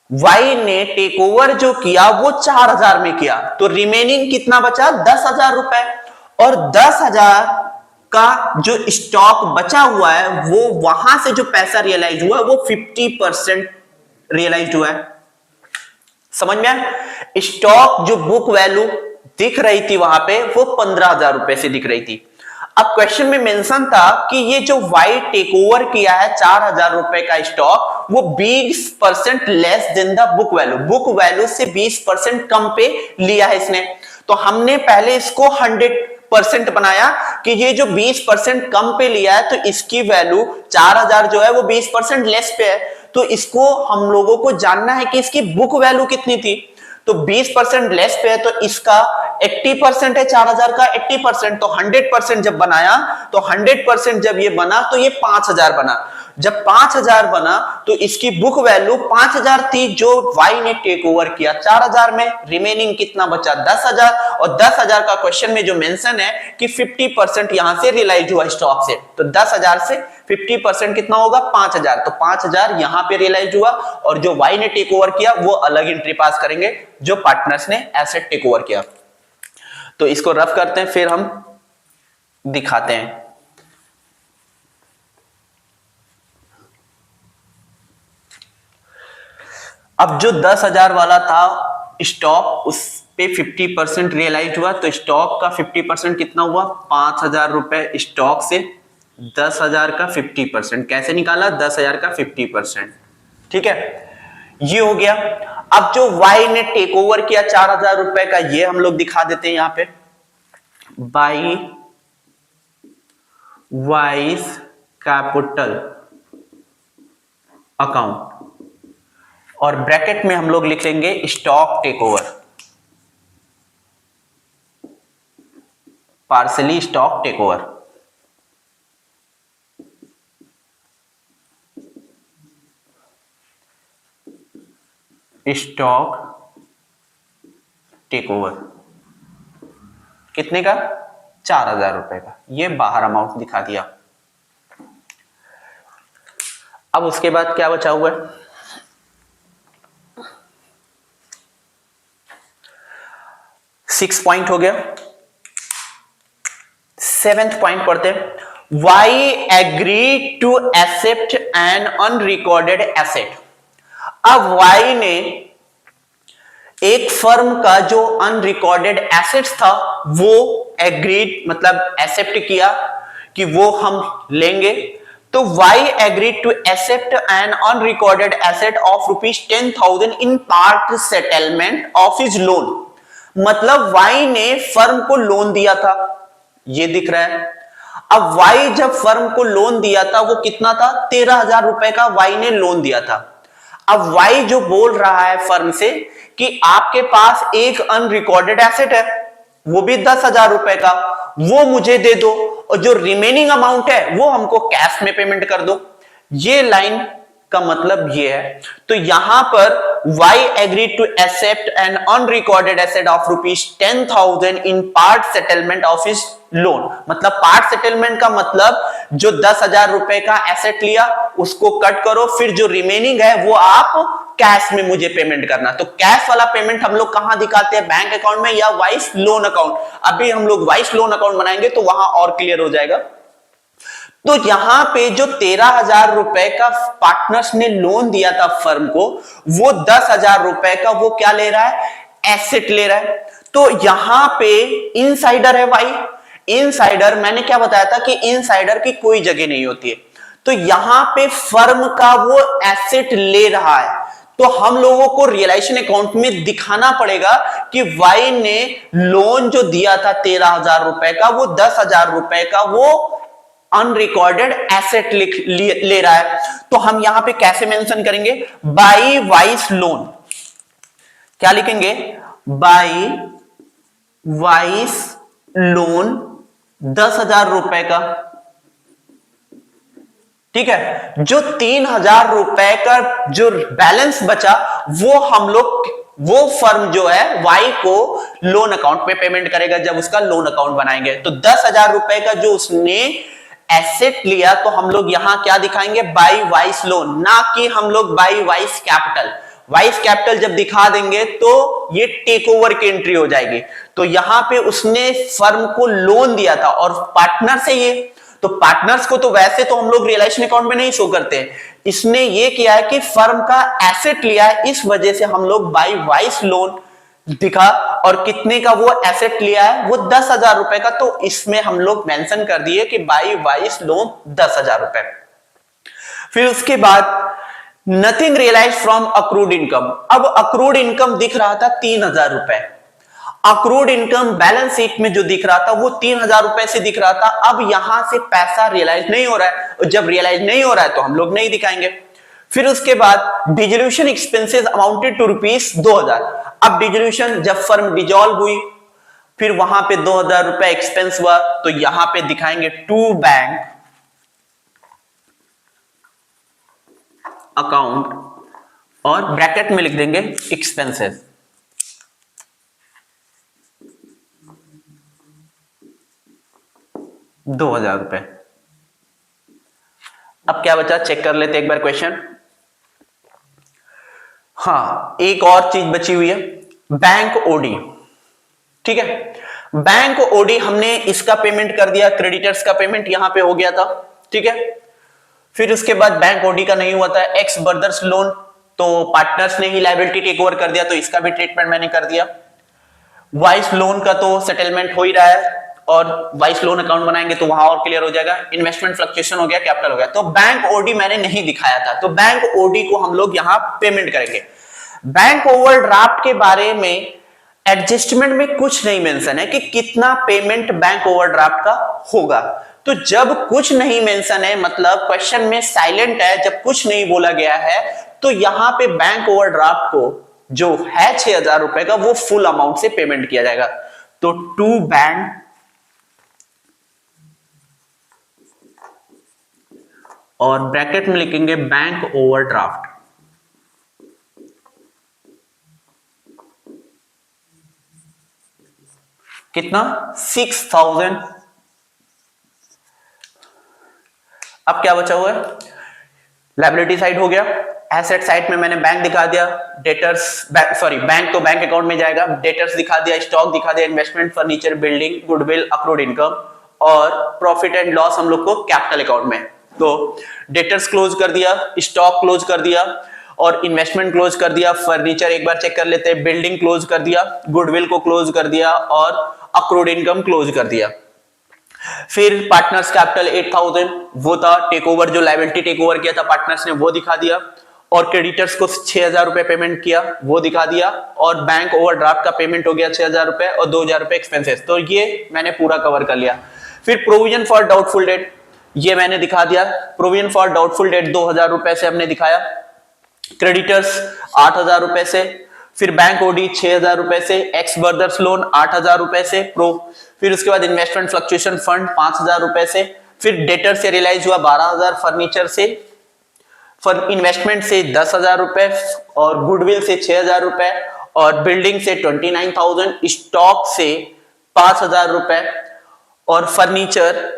वाई ने टेक ओवर जो किया वो 4,000 में किया, तो रिमेनिंग कितना बचा? 10,000 रुपए। और 10,000 का जो स्टॉक बचा हुआ है वो वहां से जो पैसा रियलाइज हुआ वो 50% रियलाइज हुआ है। समझ में आया? स्टॉक जो बुक वैल्यू दिख रही थी वहां पे वो 15,000 रुपए से दिख रही थी। अब क्वेश्चन में मेंशन था कि ये जो वाई टेक ओवर किया है 4,000 रुपए का स्टॉक वो 20% less than the book value, book value से 20% कम पे लिया है इसने। तो हमने पहले इसको 100% बनाया कि ये जो 20% कम पे लिया है तो इसकी वैल्यू 4,000 जो है वो 20% लेस पे है। तो इसको हम लोगों को जानना है कि इसकी बुक वैल्यू कितनी थी। तो 20% लेस पे है तो इसका 80% है 4,000 का 80%, तो 100% जब बनाया तो 100% जब ये बना तो ये 5,000 बना। जब 5,000 बना तो इसकी बुक वैल्यू 5,000 थी जो वाई ने टेक ओवर किया 4,000 में। रिमेनिंग कितना बचा? 10,000। और 10,000 का क्वेश्चन में जो मेंशन है कि 50% यहां से रियलाइज हुआ स्टॉक से, तो 10,000 से 50% कितना होगा? 5,000। तो 5,000 यहां पे रियलाइज हुआ और जो वाई ने टेक ओवर किया वो अलग एंट्री पास करेंगे जो पार्टनर्स ने एसेट टेक ओवर किया। तो इसको रफ करते हैं फिर हम दिखाते हैं। अब जो 10,000 वाला था स्टॉक उस पे 50% रियलाइज हुआ, तो स्टॉक का 50% कितना हुआ? 5,000 रुपए स्टॉक से 10,000 का 50% कैसे निकाला? 10,000 का 50%। ठीक है, ये हो गया। अब जो वाई ने टेक ओवर किया 4,000 रुपए का ये हम लोग दिखा देते हैं यहां पे, बाई वाइज कैपिटल अकाउंट, और ब्रैकेट में हम लोग लिख लेंगे stock take over, partially stock take over. Stock take over कितने का? 4,000 रुपए का, ये बाहर अमाउंट दिखा दिया। अब उसके बाद क्या बचा हुआ है, 6 पॉइंट हो गया। 7th पॉइंट पढ़ते हैं। Y agree to accept an unrecorded asset. अब वाई ने एक फर्म का जो अनरिकॉर्डेड एसेट्स था वो एग्रीड मतलब एक्सेप्ट किया कि वो हम लेंगे। तो Y agreed to accept an unrecorded asset of ₹10,000 in part settlement of his loan. मतलब वाई ने फर्म को लोन दिया था, ये दिख रहा है। अब वाई जब फर्म को लोन दिया था वो कितना था, 13,000 रुपए का वाई ने लोन दिया था। अब वाई जो बोल रहा है फर्म से कि आपके पास एक अनरिकॉर्डेड एसेट है, वो भी 10,000 रुपए का, वो मुझे दे दो और जो रिमेनिंग अमाउंट है वो हमको कैश में पेमेंट कर दो। ये लाइन का मतलब ये है। तो यहां पर Y agreed to accept an unrecorded asset of ₹10,000 in part settlement of his loan। मतलब पार्ट सेटलमेंट का मतलब जो 10,000 रुपए का एसेट लिया उसको कट करो, फिर जो रिमेनिंग है वो आप कैश में मुझे पेमेंट करना। तो कैश वाला पेमेंट हम लोग कहां दिखाते हैं, बैंक अकाउंट में या वाइस लोन अकाउंट। अभी हम लोग वाइस लोन अकाउंट बनाएंगे तो वहां और क्लियर हो जाएगा। तो यहां पे जो 13,000 रुपए का पार्टनर्स ने लोन दिया था फर्म को, वो 10,000 रुपए का वो क्या ले रहा है, एसेट ले रहा है। तो यहां पे इनसाइडर है भाई। इनसाइडर मैंने क्या बताया था कि इनसाइडर की कोई जगह नहीं होती है। तो यहां पे फर्म का वो एसेट ले रहा है, तो हम लोगों को रियलाइजेशन अकाउंट में दिखाना पड़ेगा कि वाई ने लोन जो दिया था 13,000 रुपए का, वो 10,000 रुपए का वो अनरिकॉर्डेड एसेट ले रहा है। तो हम यहां पे कैसे मेंशन करेंगे, बाई वाइस लोन। क्या लिखेंगे, बाई वाइस लोन 10,000 रुपए का। ठीक है, जो 3,000 रुपए का जो बैलेंस बचा वो हम लोग वो फर्म जो है वाई को लोन अकाउंट में पेमेंट करेगा जब उसका लोन अकाउंट बनाएंगे। तो 10,000 रुपए का जो उसने एसेट लिया तो हम लोग यहां क्या दिखाएंगे, बाई वाइस लोन, ना कि हम लोग by vice capital. Y's capital जब दिखा देंगे तो ये टेक ओवर की एंट्री हो जाएगी। तो यहां पे उसने फर्म को लोन दिया था और पार्टनर से ये, तो पार्टनर्स को तो वैसे तो हम लोग रियलाइजेशन अकाउंट में नहीं शो करते हैं। इसने ये किया है कि फर्म का एसेट लिया है, इस वजह से हम लोग बाई वाइस लोन दिखा। और कितने का वो एसेट लिया है, वो 10,000 रुपए का। तो इसमें हम लोग मेंशन कर दिए कि बाई वाइस लोन 10,000 रुपए। फिर उसके बाद nothing realise from accrued income. अब अक्रूड इनकम दिख रहा था 3,000 रुपए। अक्रूड इनकम बैलेंस शीट में जो दिख रहा था वो 3,000 रुपए से दिख रहा था। अब यहां से पैसा रियलाइज नहीं हो रहा है, और जब रियलाइज नहीं हो रहा है तो हम लोग नहीं दिखाएंगे। फिर उसके बाद डिजोल्यूशन एक्सपेंसेस अमाउंटेड टू ₹2,000। अब डिजोल्यूशन जब फर्म डिजॉल्व हुई फिर वहां पे 2,000 रुपए एक्सपेंस हुआ, तो यहां पे दिखाएंगे टू बैंक अकाउंट और ब्रैकेट में लिख देंगे एक्सपेंसेस। ₹2,000। अब क्या बचा, चेक कर लेते एक बार क्वेश्चन। हाँ, एक और चीज बची हुई है, बैंक ओडी। ठीक है, बैंक ओडी हमने इसका पेमेंट कर दिया, क्रेडिटर्स का पेमेंट यहां पे हो गया था। ठीक है, फिर उसके बाद बैंक ओडी का नहीं हुआ था, एक्स ब्रदर्स लोन, तो पार्टनर्स ने ही लायबिलिटी टेक ओवर कर दिया, तो इसका भी ट्रीटमेंट मैंने कर दिया। वाइस लोन का तो सेटलमेंट हो ही रहा है और वाइस लोन अकाउंट बनाएंगे तो वहां और क्लियर हो जाएगा। इन्वेस्टमेंट फ्लक्चुएशन हो गया, कैपिटल हो गया। तो बैंक ओडी मैंने नहीं दिखाया था, तो बैंक ओडी को हम लोग यहां पेमेंट करेंगे। बैंक ओवरड्राफ्ट के बारे में एडजस्टमेंट में कुछ नहीं मेंशन है कि कितना पेमेंट बैंक ओवरड्राफ्ट का होगा। तो जब कुछ नहीं मेंशन है, मतलब क्वेश्चन में साइलेंट है, जब कुछ नहीं बोला गया है, तो यहां पे बैंक ओवरड्राफ्ट को जो है 6,000 रुपए का वो फुल अमाउंट से पेमेंट किया जाएगा। तो टू बैंक और ब्रैकेट में लिखेंगे बैंक ओवरड्राफ्ट। कितना, 6,000 अब क्या बचा हुआ है, लायबिलिटी साइड हो गया, एसेट साइड में मैंने बैंक दिखा दिया, डेटर्स सॉरी बैंक तो बैंक अकाउंट में जाएगा, डेटर्स दिखा दिया, स्टॉक दिखा दिया, investment, furniture, building, goodwill, accrued income, और प्रॉफिट एंड लॉस हम लोग को कैपिटल अकाउंट में। तो डेटर्स क्लोज कर दिया, स्टॉक क्लोज कर दिया, और इन्वेस्टमेंट क्लोज कर दिया, फर्नीचर एक बार चेक कर लेते हैं, बिल्डिंग क्लोज कर दिया, गुडविल को क्लोज कर दिया, और अक्रूड इनकम क्लोज कर दिया। फिर पार्टनर्स कैपिटल 8000 वो था, टेक ओवर जो लायबिलिटी टेक ओवर किया था पार्टनर्स ने वो दिखा दिया, और क्रेडिटर्स को 6000 रुपए पेमेंट किया वो दिखा दिया, और बैंक ओवरड्राफ्ट का पेमेंट हो गया 6000 रुपए, और 2000 रुपए एक्सपेंसेस, तो ये मैंने पूरा कवर कर लिया। फिर प्रोविजन फॉर डाउटफुल डेट ये मैंने दिखा दिया, प्रोविजन फॉर डाउटफुल डेट 2000 रुपए से हमने दिखाया, क्रेडिटर्स 8000 रुपए से, फिर बैंक ओडी 6000 रुपए से, एक्स ब्रदर्स लोन 8000 रुपए से प्रो, फिर उसके बाद इन्वेस्टमेंट फ्लक्चुएशन फंड 5000 रुपए से, फिर डेटर से रियलाइज हुआ 12000, फर्नीचर से इन्वेस्टमेंट से 10,000 रुपए, और गुडविल से 6,000 रुपए, और बिल्डिंग से 29,000, स्टॉक से 5,000 रुपए, और फर्नीचर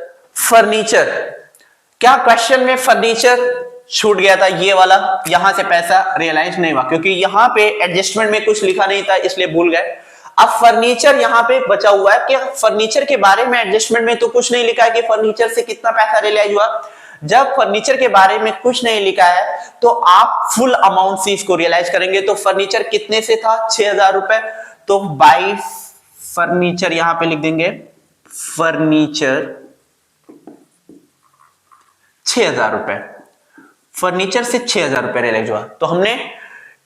क्या क्वेश्चन में फर्नीचर छूट गया था ये वाला, यहां से पैसा रियलाइज नहीं हुआ क्योंकि यहां पे एडजस्टमेंट में कुछ लिखा नहीं था इसलिए भूल गए। अब फर्नीचर यहां पे बचा हुआ है कि फर्नीचर के बारे में एडजस्टमेंट में तो कुछ नहीं लिखा है कि फर्नीचर से कितना पैसा रियलाइज हुआ। जब फर्नीचर के बारे में कुछ नहीं लिखा है तो आप फुल अमाउंट से इसको रियलाइज करेंगे। तो फर्नीचर कितने से था, 6,000 रुपए, तो बाई फर्नीचर यहां पे लिख देंगे, फर्नीचर 6,000 रुपए, फर्नीचर से 6,000 रुपए रियलाइज हुआ। तो हमने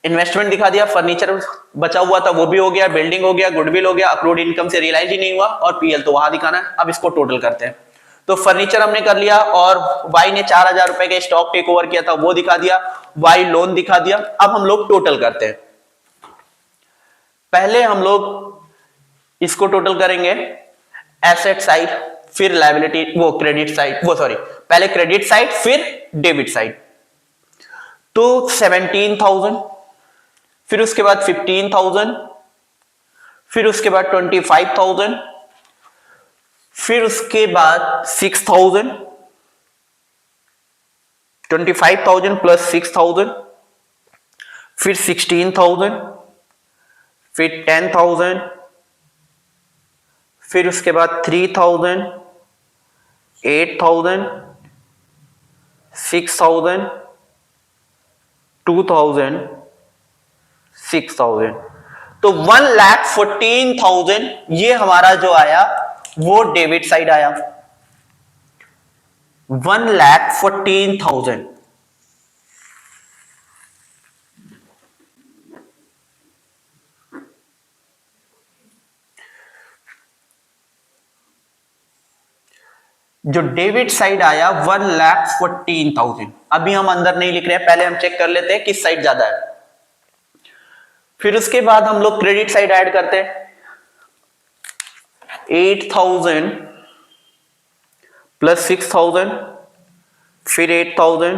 इन्वेस्टमेंट दिखा दिया, फर्नीचर बचा हुआ था वो भी हो गया, बिल्डिंग हो गया, गुडविल हो गया, अक्रूड इनकम से रियलाइज ही नहीं हुआ, और पीएल तो वहां दिखाना है। अब इसको टोटल करते हैं। तो फर्नीचर हमने कर लिया, और वाई ने 4,000 रुपए के स्टॉक टेक ओवर किया था वो दिखा दिया, वाई लोन दिखा दिया। अब हम लोग टोटल करते हैं। पहले हम लोग इसको टोटल करेंगे, एसेट साइड, फिर लायबिलिटी वो क्रेडिट साइड, वो सॉरी पहले क्रेडिट साइड फिर डेबिट साइड। तो 17,000, फिर उसके बाद 15,000, फिर उसके बाद 25,000, फिर उसके बाद 6,000, 25,000 प्लस 6,000, फिर 16,000, फिर 10,000, फिर उसके बाद 3,000, 8,000, 6,000, 2,000, 6,000। तो 1,14,000 ये हमारा जो आया वो डेबिट साइड आया, 1,14,000। जो डेबिट साइड आया 1,14,000। अभी हम अंदर नहीं लिख रहे हैं, पहले हम चेक कर लेते हैं किस साइड ज्यादा है। फिर उसके बाद हम लोग क्रेडिट साइड ऐड करते हैं, 8,000 प्लस 6,000, फिर 8,000,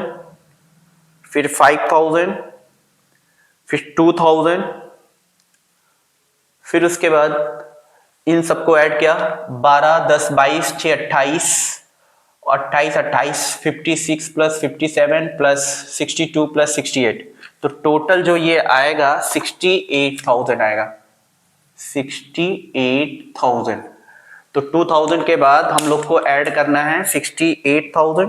फिर 5,000, फिर 2,000, फिर उसके बाद इन सबको ऐड किया, 12, 10, 22, 6, 28, 28, 28, 56 प्लस 57 प्लस 62 प्लस 68, तो टोटल जो ये आएगा 68,000 आएगा, 68,000। तो 2,000 के बाद हम लोग को ऐड करना है 68,000,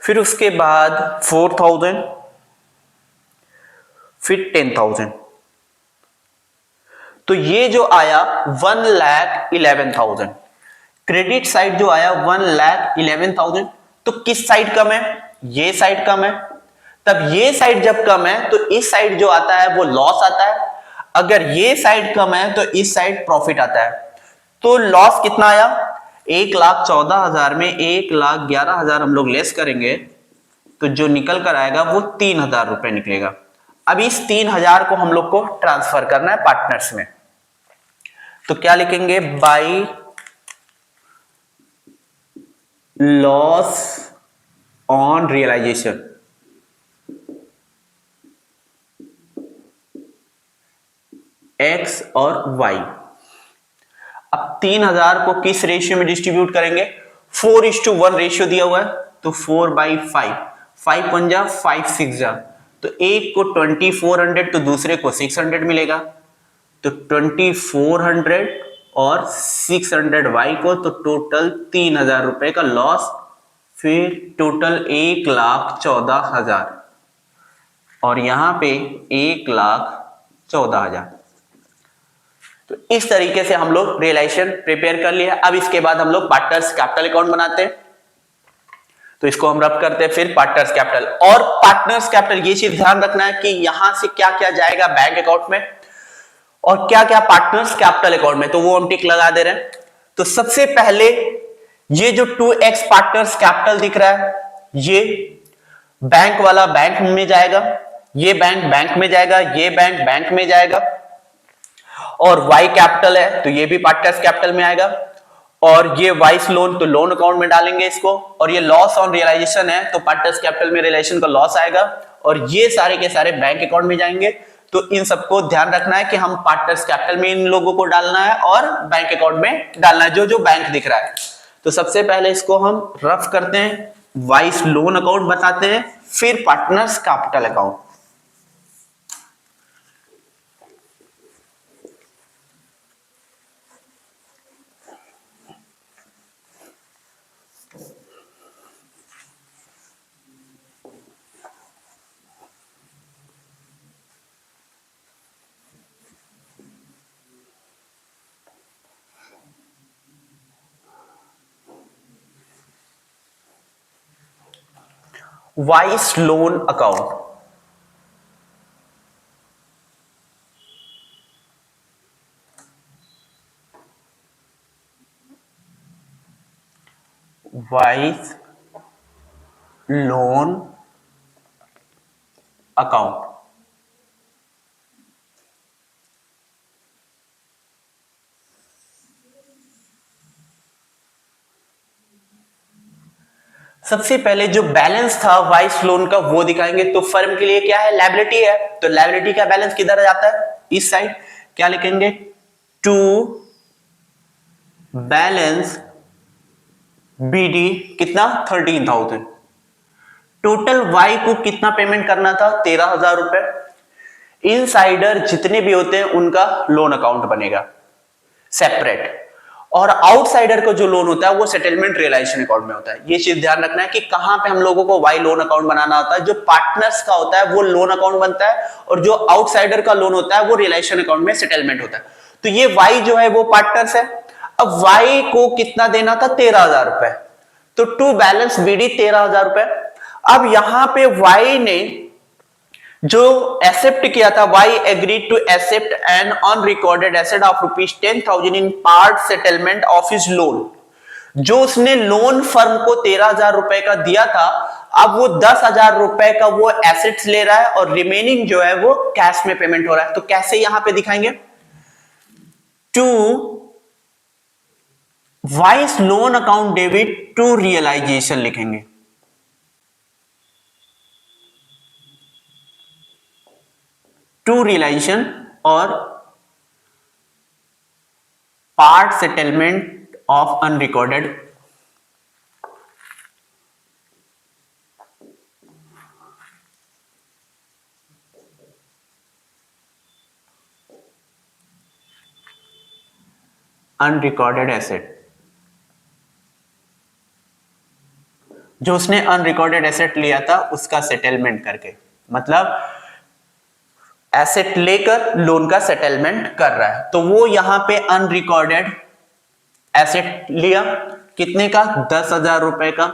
फिर उसके बाद 4,000, फिर 10,000। तो ये जो आया 1,11,000। क्रेडिट साइड जो आया 1,11,000। तो किस साइड कम है, ये साइड कम है। तब ये साइड जब कम है तो इस साइड जो आता है वो लॉस आता है, अगर ये साइड कम है तो इस साइड प्रॉफिट आता है। तो लॉस कितना आया, 1,14,000 में 1,11,000 हम लोग लेस करेंगे तो जो निकल कर आएगा वो 3,000 रुपए निकलेगा। अब इस 3,000 को हम लोग को ट्रांसफर करना है पार्टनर्स में, तो क्या लिखेंगे, by loss on realisation, X और वाई। अब 3000 को किस रेशियो में डिस्ट्रीब्यूट करेंगे? 4:1 रेशियो दिया हुआ है, तो 4/5, 5 पंजा 5 6 जा, तो एक को 2400 तो दूसरे को 600 मिलेगा, तो 2400 और 600 वाई को, तो टोटल 3000 रुपए का लॉस, फिर टोटल 1,14,000 और यहां पे 1,14,000। तो इस तरीके से हम लोग रियलाइजेशन प्रिपेयर कर लिया। अब इसके बाद हम लोग पार्टनर्स कैपिटल अकाउंट बनाते हैं, तो इसको हम रब करते हैं फिर पार्टनर्स कैपिटल। और पार्टनर्स कैपिटल ये चीज ध्यान रखना है कि यहां से क्या क्या जाएगा बैंक अकाउंट में और क्या क्या पार्टनर्स कैपिटल अकाउंट में, तो वो हम टिक लगा दे रहे हैं। तो सबसे पहले ये जो 2x पार्टनर्स कैपिटल दिख रहा है, ये बैंक वाला बैंक में जाएगा, ये बैंक बैंक में जाएगा, ये बैंक बैंक में जाएगा, और वाई कैपिटल है तो ये भी पार्टनर्स कैपिटल में आएगा, और ये वाइस लोन तो लोन अकाउंट में डालेंगे इसको, और ये लॉस ऑन रियलाइजेशन है तो पार्टनर्स कैपिटल में रियलाइजेशन का लॉस आएगा, और ये सारे के सारे बैंक अकाउंट में जाएंगे। तो इन सबको ध्यान रखना है कि हम पार्टनर्स कैपिटल में इन लोगों को डालना है और बैंक अकाउंट में डालना है, जो जो बैंक दिख रहा है। तो सबसे पहले इसको हम रफ करते हैं, वाइस लोन अकाउंट बताते हैं, फिर partners capital account. Vice loan account, vice loan account. सबसे पहले जो बैलेंस था वाइस लोन का वो दिखाएंगे। तो फर्म के लिए क्या है? लायबिलिटी है, तो लायबिलिटी का बैलेंस किधर जाता है? इस साइड। क्या लिखेंगे? टू बैलेंस बीडी कितना? 13,000। टोटल वाई को कितना पेमेंट करना था? 13,000 रुपए। इनसाइडर जितने भी होते हैं उनका लोन अकाउंट बनेगा सेपरेट, और आउटसाइडर को जो लोन होता है वो सेटलमेंट रियलाइजेशन अकाउंट में होता है। ये चीज ध्यान रखना है कि कहां पे हम लोगों को वाई लोन अकाउंट बनाना होता है। जो पार्टनर्स का होता है वो लोन अकाउंट बनता है, और जो आउटसाइडर का लोन होता है वो रियलाइजेशन अकाउंट में सेटलमेंट होता है। तो ये वाई जो है वो पार्टनर्स है। अब वाई को कितना देना था? 13,000 रुपए। तो टू बैलेंस बीडी 13,000 रुपए। अब यहां पे वाई ने जो एक्सेप्ट किया था, Y agreed to accept an unrecorded asset of ₹10,000 in part settlement of his loan. जो उसने लोन फर्म को 13,000 रुपए का दिया था, अब वो 10,000 रुपए का वो एसेट्स ले रहा है, और रिमेनिंग जो है वो कैश में पेमेंट हो रहा है। तो कैसे यहां पे दिखाएंगे? To Y's loan account debit to realisation लिखेंगे। टू रियलाइजेशन और part settlement of unrecorded unrecorded asset. जो उसने अनरिकॉर्डेड एसेट लिया था उसका सेटलमेंट करके, मतलब एसेट लेकर लोन का सेटलमेंट कर रहा है। तो वो यहां पे अनरिकॉर्डेड एसेट लिया, कितने का? 10,000 रुपए का,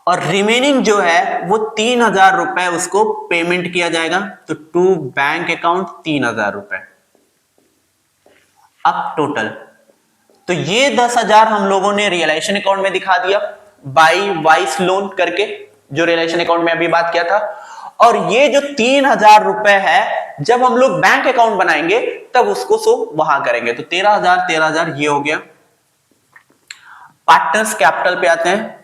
और रिमेनिंग जो है वो 3,000 रुपए उसको पेमेंट किया जाएगा। तो टू बैंक अकाउंट 3,000 रुपए। अब टोटल, तो ये 10,000 हम लोगों ने रियलाइजेशन अकाउंट में दिखा दिया बाई वाइस लोन करके, जो रियलाइजेशन अकाउंट में अभी बात किया था। और ये जो 3,000 रुपए है, जब हम लोग बैंक अकाउंट बनाएंगे तब उसको सो वहां करेंगे। तो 13,000 13,000 ये हो गया। पार्टनर्स कैपिटल पे आते हैं।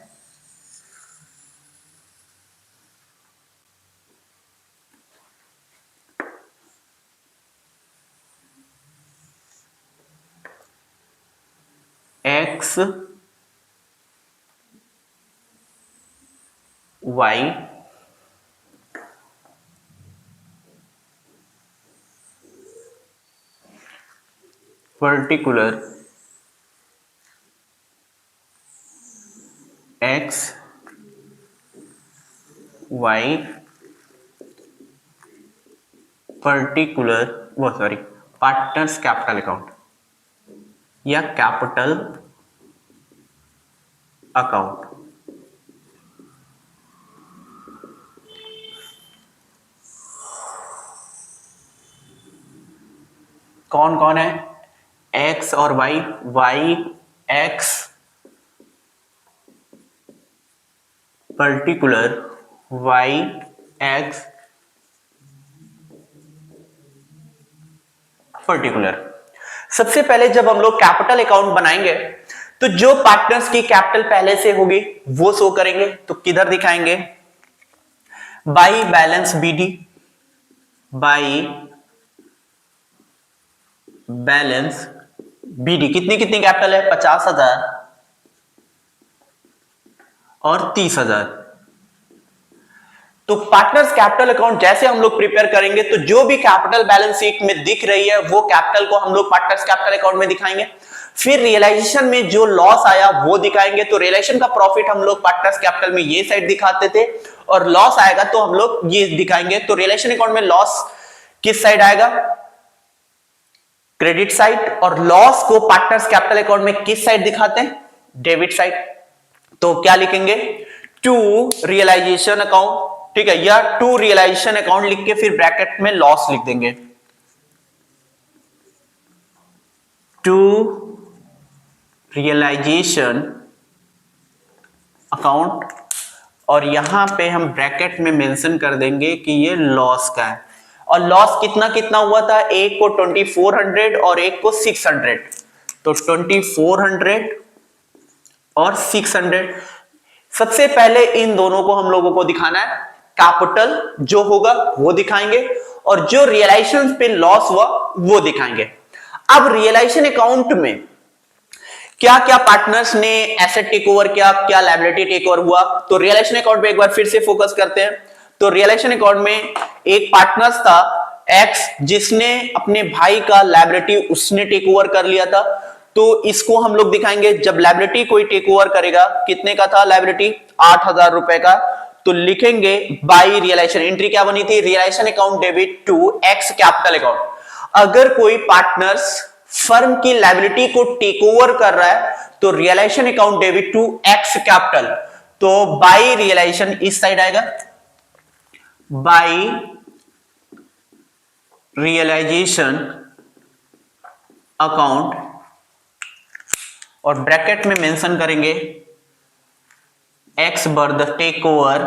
X Y particular X Y particular partners capital account या कैपिटल अकाउंट। कौन कौन है? एक्स और Y, Y X particular Y X particular. सबसे पहले जब हम लोग कैपिटल अकाउंट बनाएंगे तो जो पार्टनर्स की कैपिटल पहले से होगी वो शो करेंगे। तो किधर दिखाएंगे? By balance BD, by balance BD. कितनी कितनी कैपिटल है? 50,000 और 30,000। तो पार्टनर्स कैपिटल अकाउंट जैसे हम लोग प्रिपेयर करेंगे तो जो भी कैपिटल बैलेंस शीट में दिख रही है वो कैपिटल को हम लोग पार्टनर्स कैपिटल अकाउंट में दिखाएंगे। फिर रियलाइजेशन में जो लॉस आया वो दिखाएंगे। तो रियलाइजेशन का प्रॉफिट हम लोग पार्टनर्स कैपिटल में ये साइड दिखाते थे और लॉस आएगा तो हम लोग ये दिखाएंगे। तो रियलाइजेशन अकाउंट में लॉस किस साइड आएगा? Credit side. और लॉस को पार्टनर्स कैपिटल अकाउंट में किस साइड दिखाते हैं? Debit side. तो क्या लिखेंगे? टू रियलाइजेशन अकाउंट, ठीक है, या टू रियलाइजेशन अकाउंट लिख के फिर ब्रैकेट में लॉस लिख देंगे। टू रियलाइजेशन अकाउंट और यहां पे हम ब्रैकेट में मेंशन कर देंगे कि ये लॉस का है। और लॉस कितना कितना हुआ था? एक को 2400 और एक को 600। तो 2400 और 600। सबसे पहले इन दोनों को हम लोगों को दिखाना है। कैपिटल जो होगा वो दिखाएंगे और जो रियलाइजेशन पे लॉस हुआ वो दिखाएंगे। अब रियलाइजेशन अकाउंट में क्या क्या पार्टनर्स ने एसेट टेक ओवर किया, क्या लायबिलिटी टेक ओवर हुआ। तो रियलाइजेशन अकाउंट पे एक बार फिर से फोकस करते हैं। तो रियलाइजेशन अकाउंट में एक पार्टनर्स था एक्स, जिसने अपने भाई का लायबिलिटी उसने टेक ओवर कर लिया था। तो इसको हम लोग दिखाएंगे। जब लायबिलिटी कोई टेक ओवर करेगा, कितने का था लायबिलिटी? 8,000 रुपए का। तो लिखेंगे बाई रियलाइजेशन। एंट्री क्या बनी थी? Realisation account debit to X capital account. अगर कोई पार्टनर्स फर्म की लायबिलिटी को टेक ओवर कर रहा है तो realisation account debit to X capital. तो बाई रियलाइजेशन इस साइड आएगा, बाई रियलाइजेशन अकाउंट और ब्रैकेट में मेंशन करेंगे X brother take over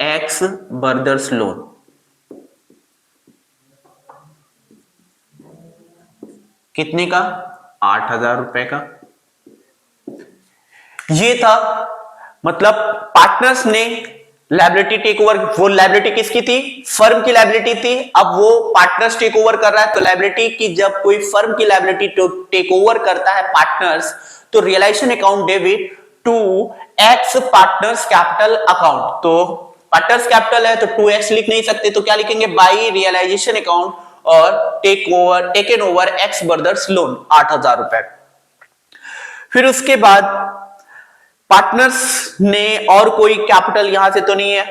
X brothers loan. कितने का? 8,000 रुपए का। ये था, मतलब पार्टनर्स ने लायबिलिटी टेक ओवर। वो लायबिलिटी किसकी थी? फर्म की लायबिलिटी थी। अब वो पार्टनर्स टेक ओवर कर रहा है। तो लायबिलिटी की जब कोई फर्म की लायबिलिटी टेक ओवर करता है पार्टनर्स, तो realisation account debit to X partners capital account. तो पार्टनर्स कैपिटल है तो 2x लिख नहीं सकते, तो क्या लिखेंगे? बाई रियलाइजेशन अकाउंट और taken over X brothers loan 8,000 रुपए। फिर उसके बाद पार्टनर्स ने और कोई कैपिटल यहां से तो नहीं है।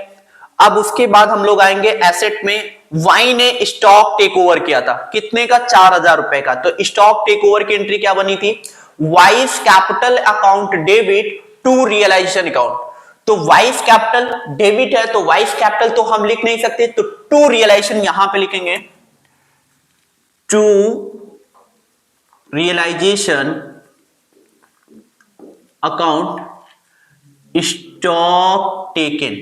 अब उसके बाद हम लोग आएंगे एसेट में। वाई ने स्टॉक टेक ओवर किया था, कितने का? 4,000 रुपए का। तो स्टॉक टेक ओवर की एंट्री क्या बनी थी? Y's capital account debit to realisation account. तो वाइस कैपिटल डेबिट है तो वाइस कैपिटल तो हम लिख नहीं सकते, तो टू रियलाइजेशन यहां पे लिखेंगे। To realisation account stock taken.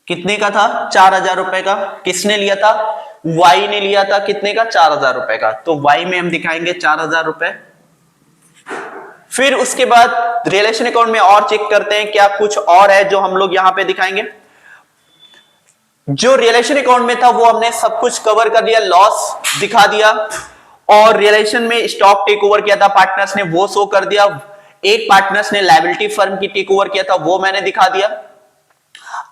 कितने का था? 4,000 रुपए का। किसने लिया था? वाई ने लिया था। कितने का? 4,000 रुपए का। तो वाई में हम दिखाएंगे 4,000 रुपए। फिर उसके बाद रियलाइजेशन अकाउंट में और चेक करते हैं क्या कुछ और है जो हम लोग यहां पे दिखाएंगे। जो रियलाइजेशन अकाउंट में था वो हमने सब कुछ कवर कर दिया, लॉस दिखा दिया, और रियलाइजेशन में स्टॉक टेक ओवर किया था पार्टनर्स ने, वो शो कर दिया। एक पार्टनर्स ने लायबिलिटी फर्म की टेक ओवर किया था, वो मैंने दिखा दिया।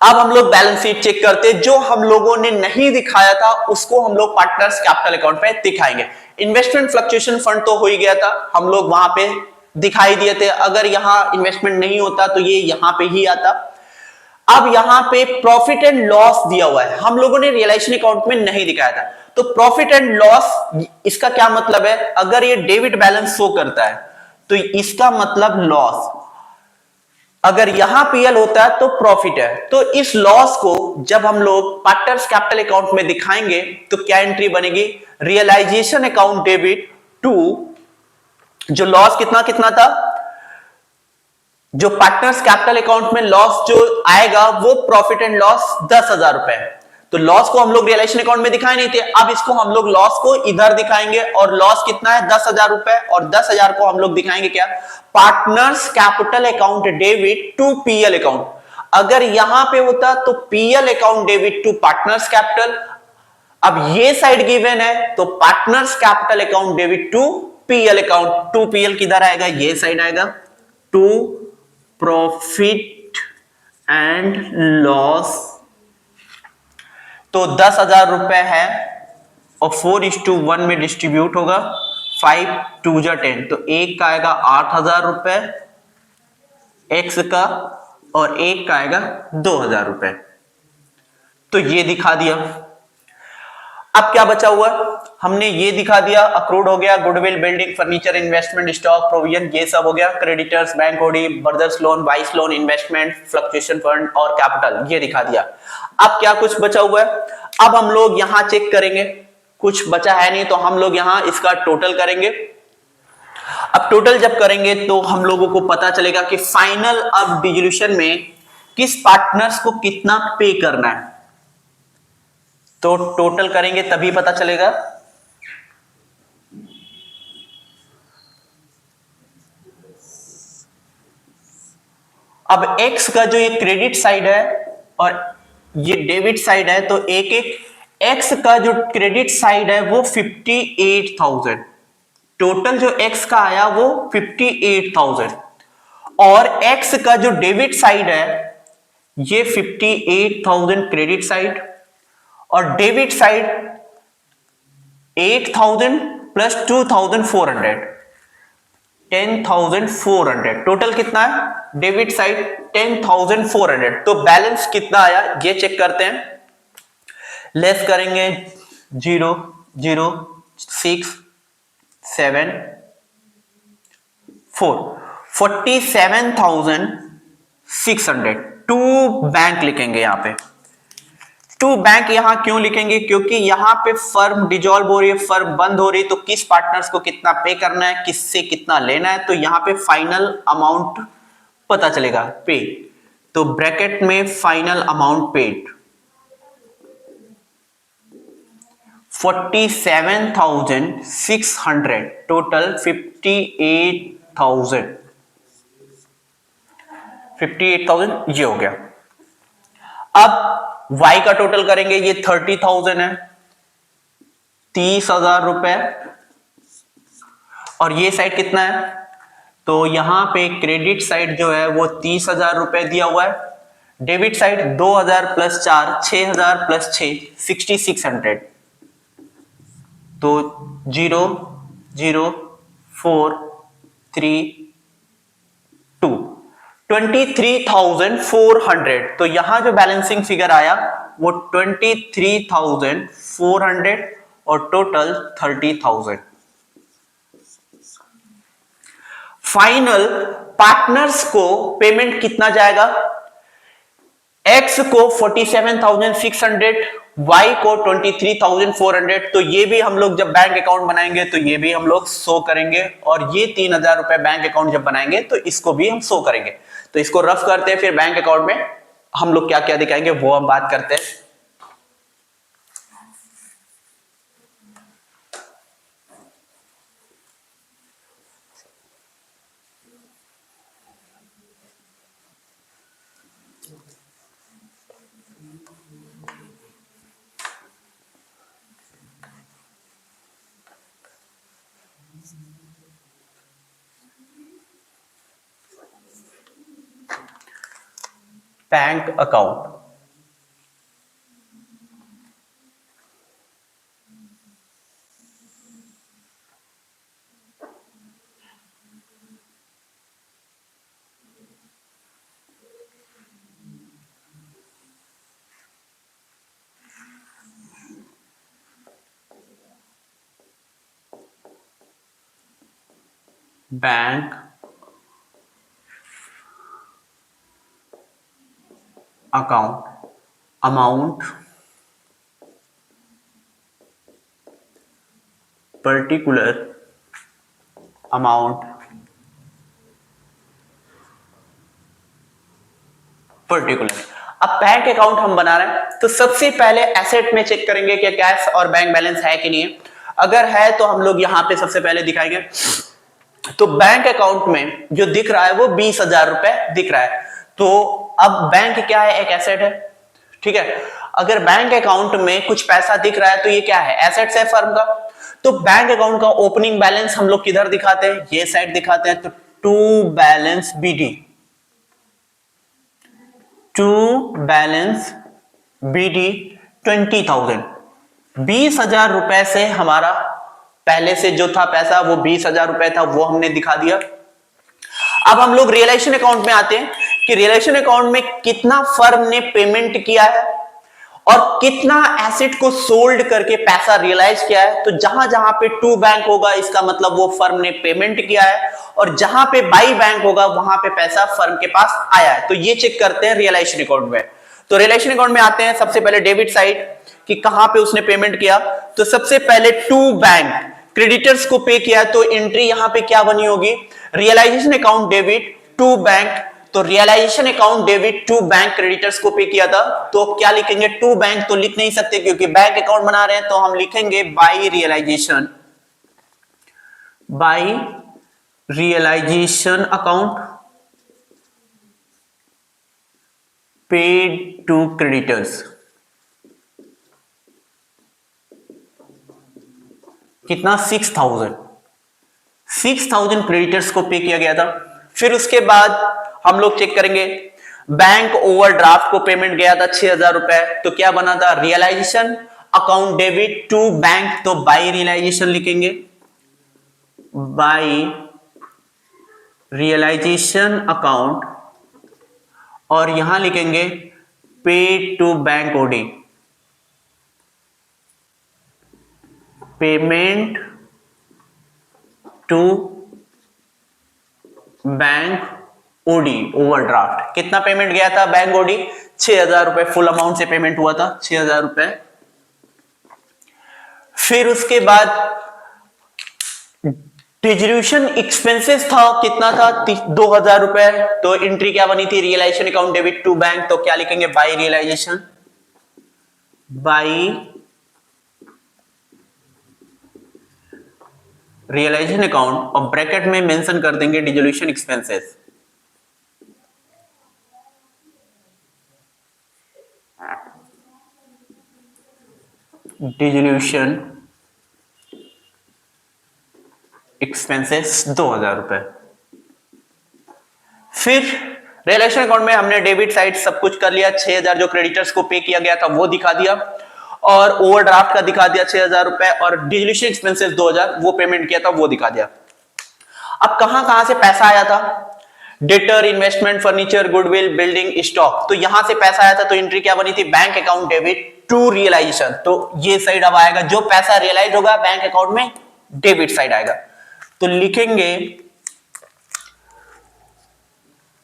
अब हम लोग बैलेंस शीट चेक करते हैं, जो हम लोगों ने नहीं दिखाया था उसको हम लोग पार्टनर्स कैपिटल अकाउंट पे दिखाएंगे। इन्वेस्टमेंट फ्लक्चुएशन फंड तो हो ही गया था, हम लोग वहां पे दिखाई दिए थे। अगर यहां इन्वेस्टमेंट नहीं होता तो ये यहां पे ही आता। अब यहां पे प्रॉफिट एंड लॉस दिया हुआ है, हम लोगों ने रियलाइजेशन अकाउंट में नहीं दिखाया था। तो प्रॉफिट एंड लॉस, इसका क्या मतलब है? अगर ये डेबिट बैलेंस शो करता है तो इसका मतलब लॉस, अगर यहां पीएल होता है तो प्रॉफिट है। तो इस लॉस को जब हम लोग पार्टनर्स कैपिटल अकाउंट में दिखाएंगे तो क्या एंट्री बनेगी? रियलाइजेशन अकाउंट डेबिट टू, जो लॉस कितना कितना था, जो पार्टनर्स कैपिटल अकाउंट में लॉस जो आएगा वो प्रॉफिट एंड लॉस 10,000 रुपए है। तो लॉस को हम लोग रियलाइजेशन अकाउंट में दिखाए नहीं थे, अब इसको हम लोग लॉस को इधर दिखाएंगे, और लॉस कितना है? 10,000 रुपए, और 10,000 को हम लोग दिखाएंगे क्या? Partners capital account debit to PL account. अगर यहां पे होता तो PL account debit to partners capital, अब ये साइड गिवन है तो partners capital account debit to PL account. To PL किधर आएगा? ये साइड आएगा, टू प्रॉफिट एंड लॉस। तो 10,000 रुपए है और 4:1 में डिस्ट्रीब्यूट होगा, 5 2 जा 10, तो एक का आएगा 8,000 रुपए एक्स का, और एक का आएगा 2,000 रुपए। तो ये दिखा दिया। अब क्या बचा हुआ? हमने ये दिखा दिया, अक्रूड हो गया, goodwill, building, furniture, investment, stock, provision, ये सब हो गया। Creditors, bank OD, brothers loan, Y's loan, investment, fluctuation fund और कैपिटल, ये दिखा दिया। अब क्या कुछ बचा हुआ है? अब हम लोग यहां चेक करेंगे, कुछ बचा है नहीं, तो हम लोग यहां इसका टोटल करेंगे। अब टोटल जब करेंगे तो हम लोगों को पता चलेगा कि फाइनल अब डिसोल्यूशन में किस पार्टनर्स को कितना पे करना है। तो टोटल करेंगे तभी पता चलेगा। अब x का जो ये क्रेडिट साइड है और ये डेबिट साइड है, तो एक एक x का जो क्रेडिट साइड है वो 58,000, टोटल जो x का आया वो 58,000, और x का जो डेबिट साइड है ये 58,000 क्रेडिट साइड, और डेबिट साइड 8,000 प्लस 2,400, 10,400, टोटल कितना है डेबिट साइड? 10,400। तो बैलेंस कितना आया ये चेक करते हैं। लेस करेंगे 0 0 6 7 4, 47,600। टू बैंक लिखेंगे यहां पे। टू बैंक यहां क्यों लिखेंगे? क्योंकि यहां पे फर्म डिजॉल्व हो रही है, फर्म बंद हो रही है, तो किस पार्टनर्स को कितना पे करना है, किससे कितना लेना है, तो यहां पे फाइनल अमाउंट पता चलेगा पे। तो ब्रैकेट में फाइनल अमाउंट पेड 47,600, टोटल 58,000, 58,000 ये हो गया। अब y का टोटल करेंगे, ये 30,000 है, 30,000 रुपए, और ये साइड कितना है? तो यहां पे क्रेडिट साइड जो है वो 30,000 रुपए दिया हुआ है, डेबिट साइड 2,000 प्लस 4 6,000 प्लस 6 6,600, तो 0 0 4 3 2 23,400। तो यहां जो बैलेंसिंग फिगर आया वो 23,400 और टोटल 30,000। फाइनल पार्टनर्स को पेमेंट कितना जाएगा? एक्स को 47,600, वाई को 23,400। तो ये भी हम लोग जब बैंक अकाउंट बनाएंगे तो ये भी हम लोग शो करेंगे, और ये 3,000 रुपए बैंक अकाउंट जब बनाएंगे तो इसको भी हम शो करेंगे। तो इसको रफ करते हैं, फिर बैंक अकाउंट में हम लोग क्या क्या दिखाएंगे वो हम बात करते हैं। Bank account, bank account, amount, particular amount, particular. अब बैंक अकाउंट हम बना रहे हैं तो सबसे पहले एसेट में चेक करेंगे कि कैश और बैंक बैलेंस है कि नहीं है। अगर है तो हम लोग यहां पे सबसे पहले दिखाएंगे। तो बैंक अकाउंट में जो दिख रहा है वो 20,000 रुपए दिख रहा है। तो अब बैंक क्या है, एक एसेट है, ठीक है। अगर बैंक अकाउंट में कुछ पैसा दिख रहा है तो ये क्या है, एसेट्स है फर्म का। तो बैंक अकाउंट का ओपनिंग बैलेंस हम लोग किधर दिखाते हैं, ये साइड दिखाते हैं। तो to balance BD, to balance BD 20,000, 20,000 रुपए से हमारा पहले से जो था पैसा वो 20,000 रुपए था, वो हमने दिखा दिया। अब हम लोग रियलाइजेशन अकाउंट में आते हैं कि रियलाइजेशन अकाउंट में कितना फर्म ने पेमेंट किया है और कितना एसेट को सोल्ड करके पैसा रियलाइज किया है। तो जहां जहां पे टू बैंक होगा इसका मतलब वो फर्म ने पेमेंट किया है, और जहां पे बाई बैंक होगा वहां पे पैसा फर्म के पास आया है। तो ये चेक करते हैं रियलाइजेशन अकाउंट में। तो रियलाइजेशन अकाउंट में आते हैं सबसे पहले डेबिट साइड कि कहां पे उसने पेमेंट किया। तो सबसे पहले टू बैंक क्रेडिटर्स को पे किया, तो एंट्री यहां पे क्या बनी होगी, realization account debit to bank. तो realisation account debit to bank creditors को पे किया था, तो क्या लिखेंगे, टू बैंक तो लिख नहीं सकते क्योंकि बैंक अकाउंट बना रहे हैं, तो हम लिखेंगे by realisation, by realisation account paid to creditors. कितना, 6,000 क्रेडिटर्स को पे किया गया था। फिर उसके बाद हम लोग चेक करेंगे बैंक ओवरड्राफ्ट को पेमेंट गया था 6,000 रुपए। तो क्या बना था, realisation account debit to bank, तो बाई रियलाइजेशन लिखेंगे, बाई रियलाइजेशन अकाउंट, और यहां लिखेंगे paid to bank OD, payment to bank OD overdraft. कितना पेमेंट गया था बैंक ओडी, 6,000 रुपए फुल अमाउंट से पेमेंट हुआ था, 6,000 रुपए। फिर उसके बाद डिस्ट्रीब्यूशन एक्सपेंसेस था, कितना था, 2,000 रुपए। तो एंट्री क्या बनी थी, realisation account debit to bank, तो क्या लिखेंगे, by realisation, by realisation account, और ब्रैकेट में मेंशन कर देंगे डिसोल्यूशन एक्सपेंसेस। डिसोल्यूशन एक्सपेंसेस 2,000 रुपए। फिर रियलाइजेशन अकाउंट में हमने डेबिट साइड सब कुछ कर लिया, 6,000 जो क्रेडिटर्स को पे किया गया था वो दिखा दिया, और ओवरड्राफ्ट का दिखा दिया 6,000 रुपए, और डिसोल्यूशन एक्सपेंसेस 2,000 वो पेमेंट किया था वो दिखा दिया। अब कहां कहां से पैसा आया था, debtor, investment, furniture, goodwill, building, stock, तो यहां से पैसा आया था। तो एंट्री क्या बनी थी, bank account debit to realisation, तो ये साइड अब आएगा, जो पैसा रियलाइज होगा बैंक अकाउंट में डेबिट साइड आएगा। तो लिखेंगे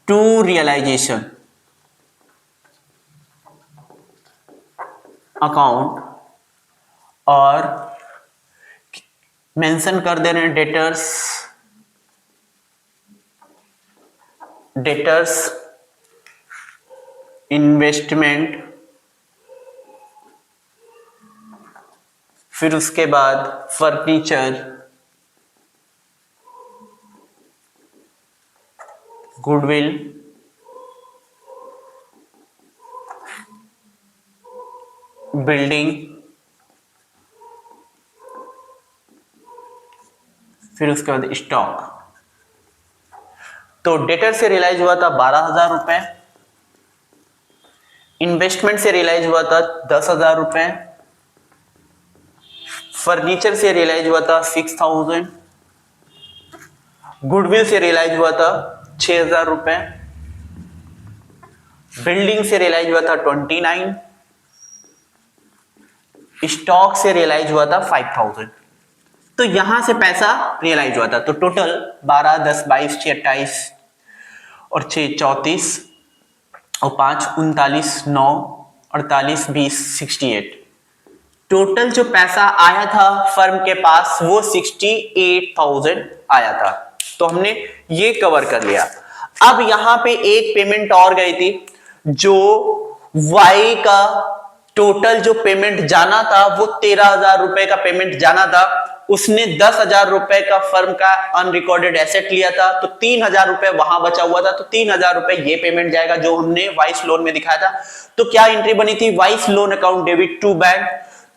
टू रियलाइजेशन अकाउंट, और मेंशन कर दे रहे हैं डेटर्स इन्वेस्टमेंट, फिर उसके बाद फर्नीचर, गुडविल, बिल्डिंग, फिर उसके बाद स्टॉक। तो डेटर से रियलाइज हुआ था 12,000 रुपए, इन्वेस्टमेंट से रियलाइज हुआ था 10,000 रुपए, फर्नीचर से रियलाइज हुआ था 6,000, गुडविल से रियलाइज हुआ था 6,000 रुपए, बिल्डिंग से रियलाइज हुआ था 29, स्टॉक से रियलाइज हुआ था 5,000। तो यहां से पैसा रियलाइज हुआ था। तो टोटल 12, 10, 22, 6, 28 और 6, 34 और 5, 39, 9, 48, 20, 68। टोटल जो पैसा आया था फर्म के पास वो 68,000 आया था। तो हमने ये कवर कर लिया। अब यहां पे एक पेमेंट और गई थी, जो वाई का टोटल जो पेमेंट जाना था वो 13,000 रुपए का पेमेंट जाना था। उसने 10,000 रुपए का फर्म का अनरिकॉर्डेड एसेट लिया था, तो 3,000 रुपए वहां बचा हुआ था। तो 3,000 रुपए ये पेमेंट जाएगा जो हमने वाइस लोन में दिखाया था। तो क्या एंट्री बनी थी? Y's loan account debit to bank.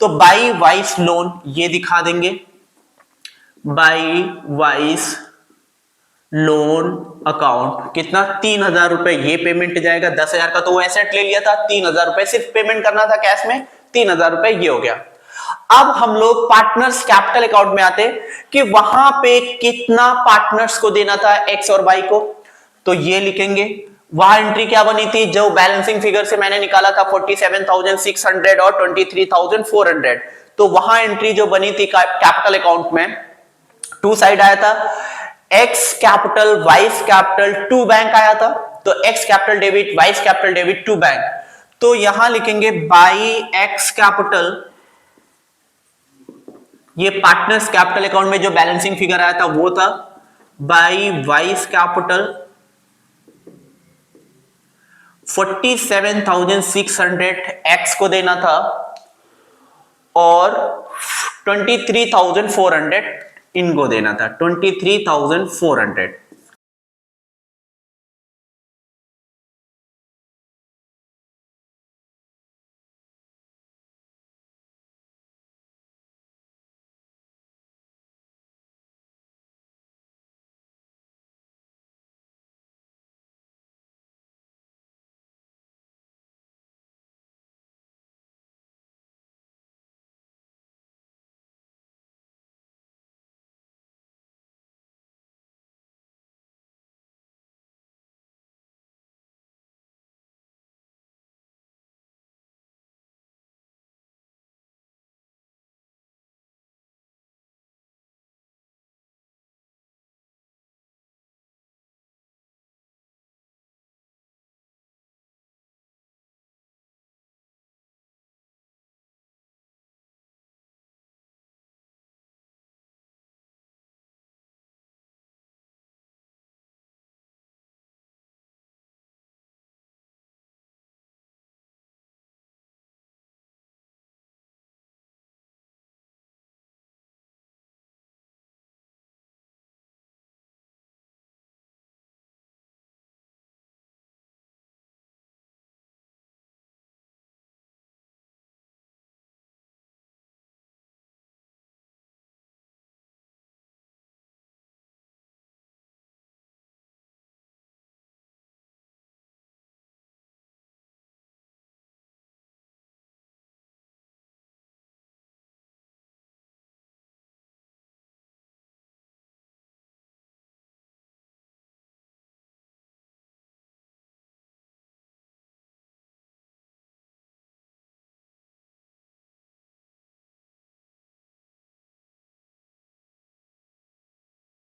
तो बाई वाइस लोन ये दिखा देंगे, बाई वाइस लोन अकाउंट कितना? 3,000 रुपए ये पेमेंट जाएगा। 10,000 का तो वो एसेट ले लिया था, 3,000 रुपए सिर्फ पेमेंट करना था कैश में, 3,000 रुपए ये हो गया। अब हम लोग पार्टनर्स कैपिटल अकाउंट में आते कि वहां पे कितना पार्टनर्स को देना था, एक्स और वाई को। तो ये लिखेंगे, वहां एंट्री क्या बनी थी? जो बैलेंसिंग फिगर से मैंने निकाला था 47,600 और 23,400। तो वहां एंट्री जो बनी थी कैपिटल अकाउंट में, टू साइड आया था, X capital Y's capital to bank आया था। तो X capital debit Y's capital debit to bank. तो यहां लिखेंगे बाई एक्स कैपिटल, ये पार्टनर्स कैपिटल अकाउंट में जो बैलेंसिंग फिगर आया था वो था, बाई वाइस कैपिटल 47,600 एक्स को देना था और 23,400 इनको देना था, 23,400।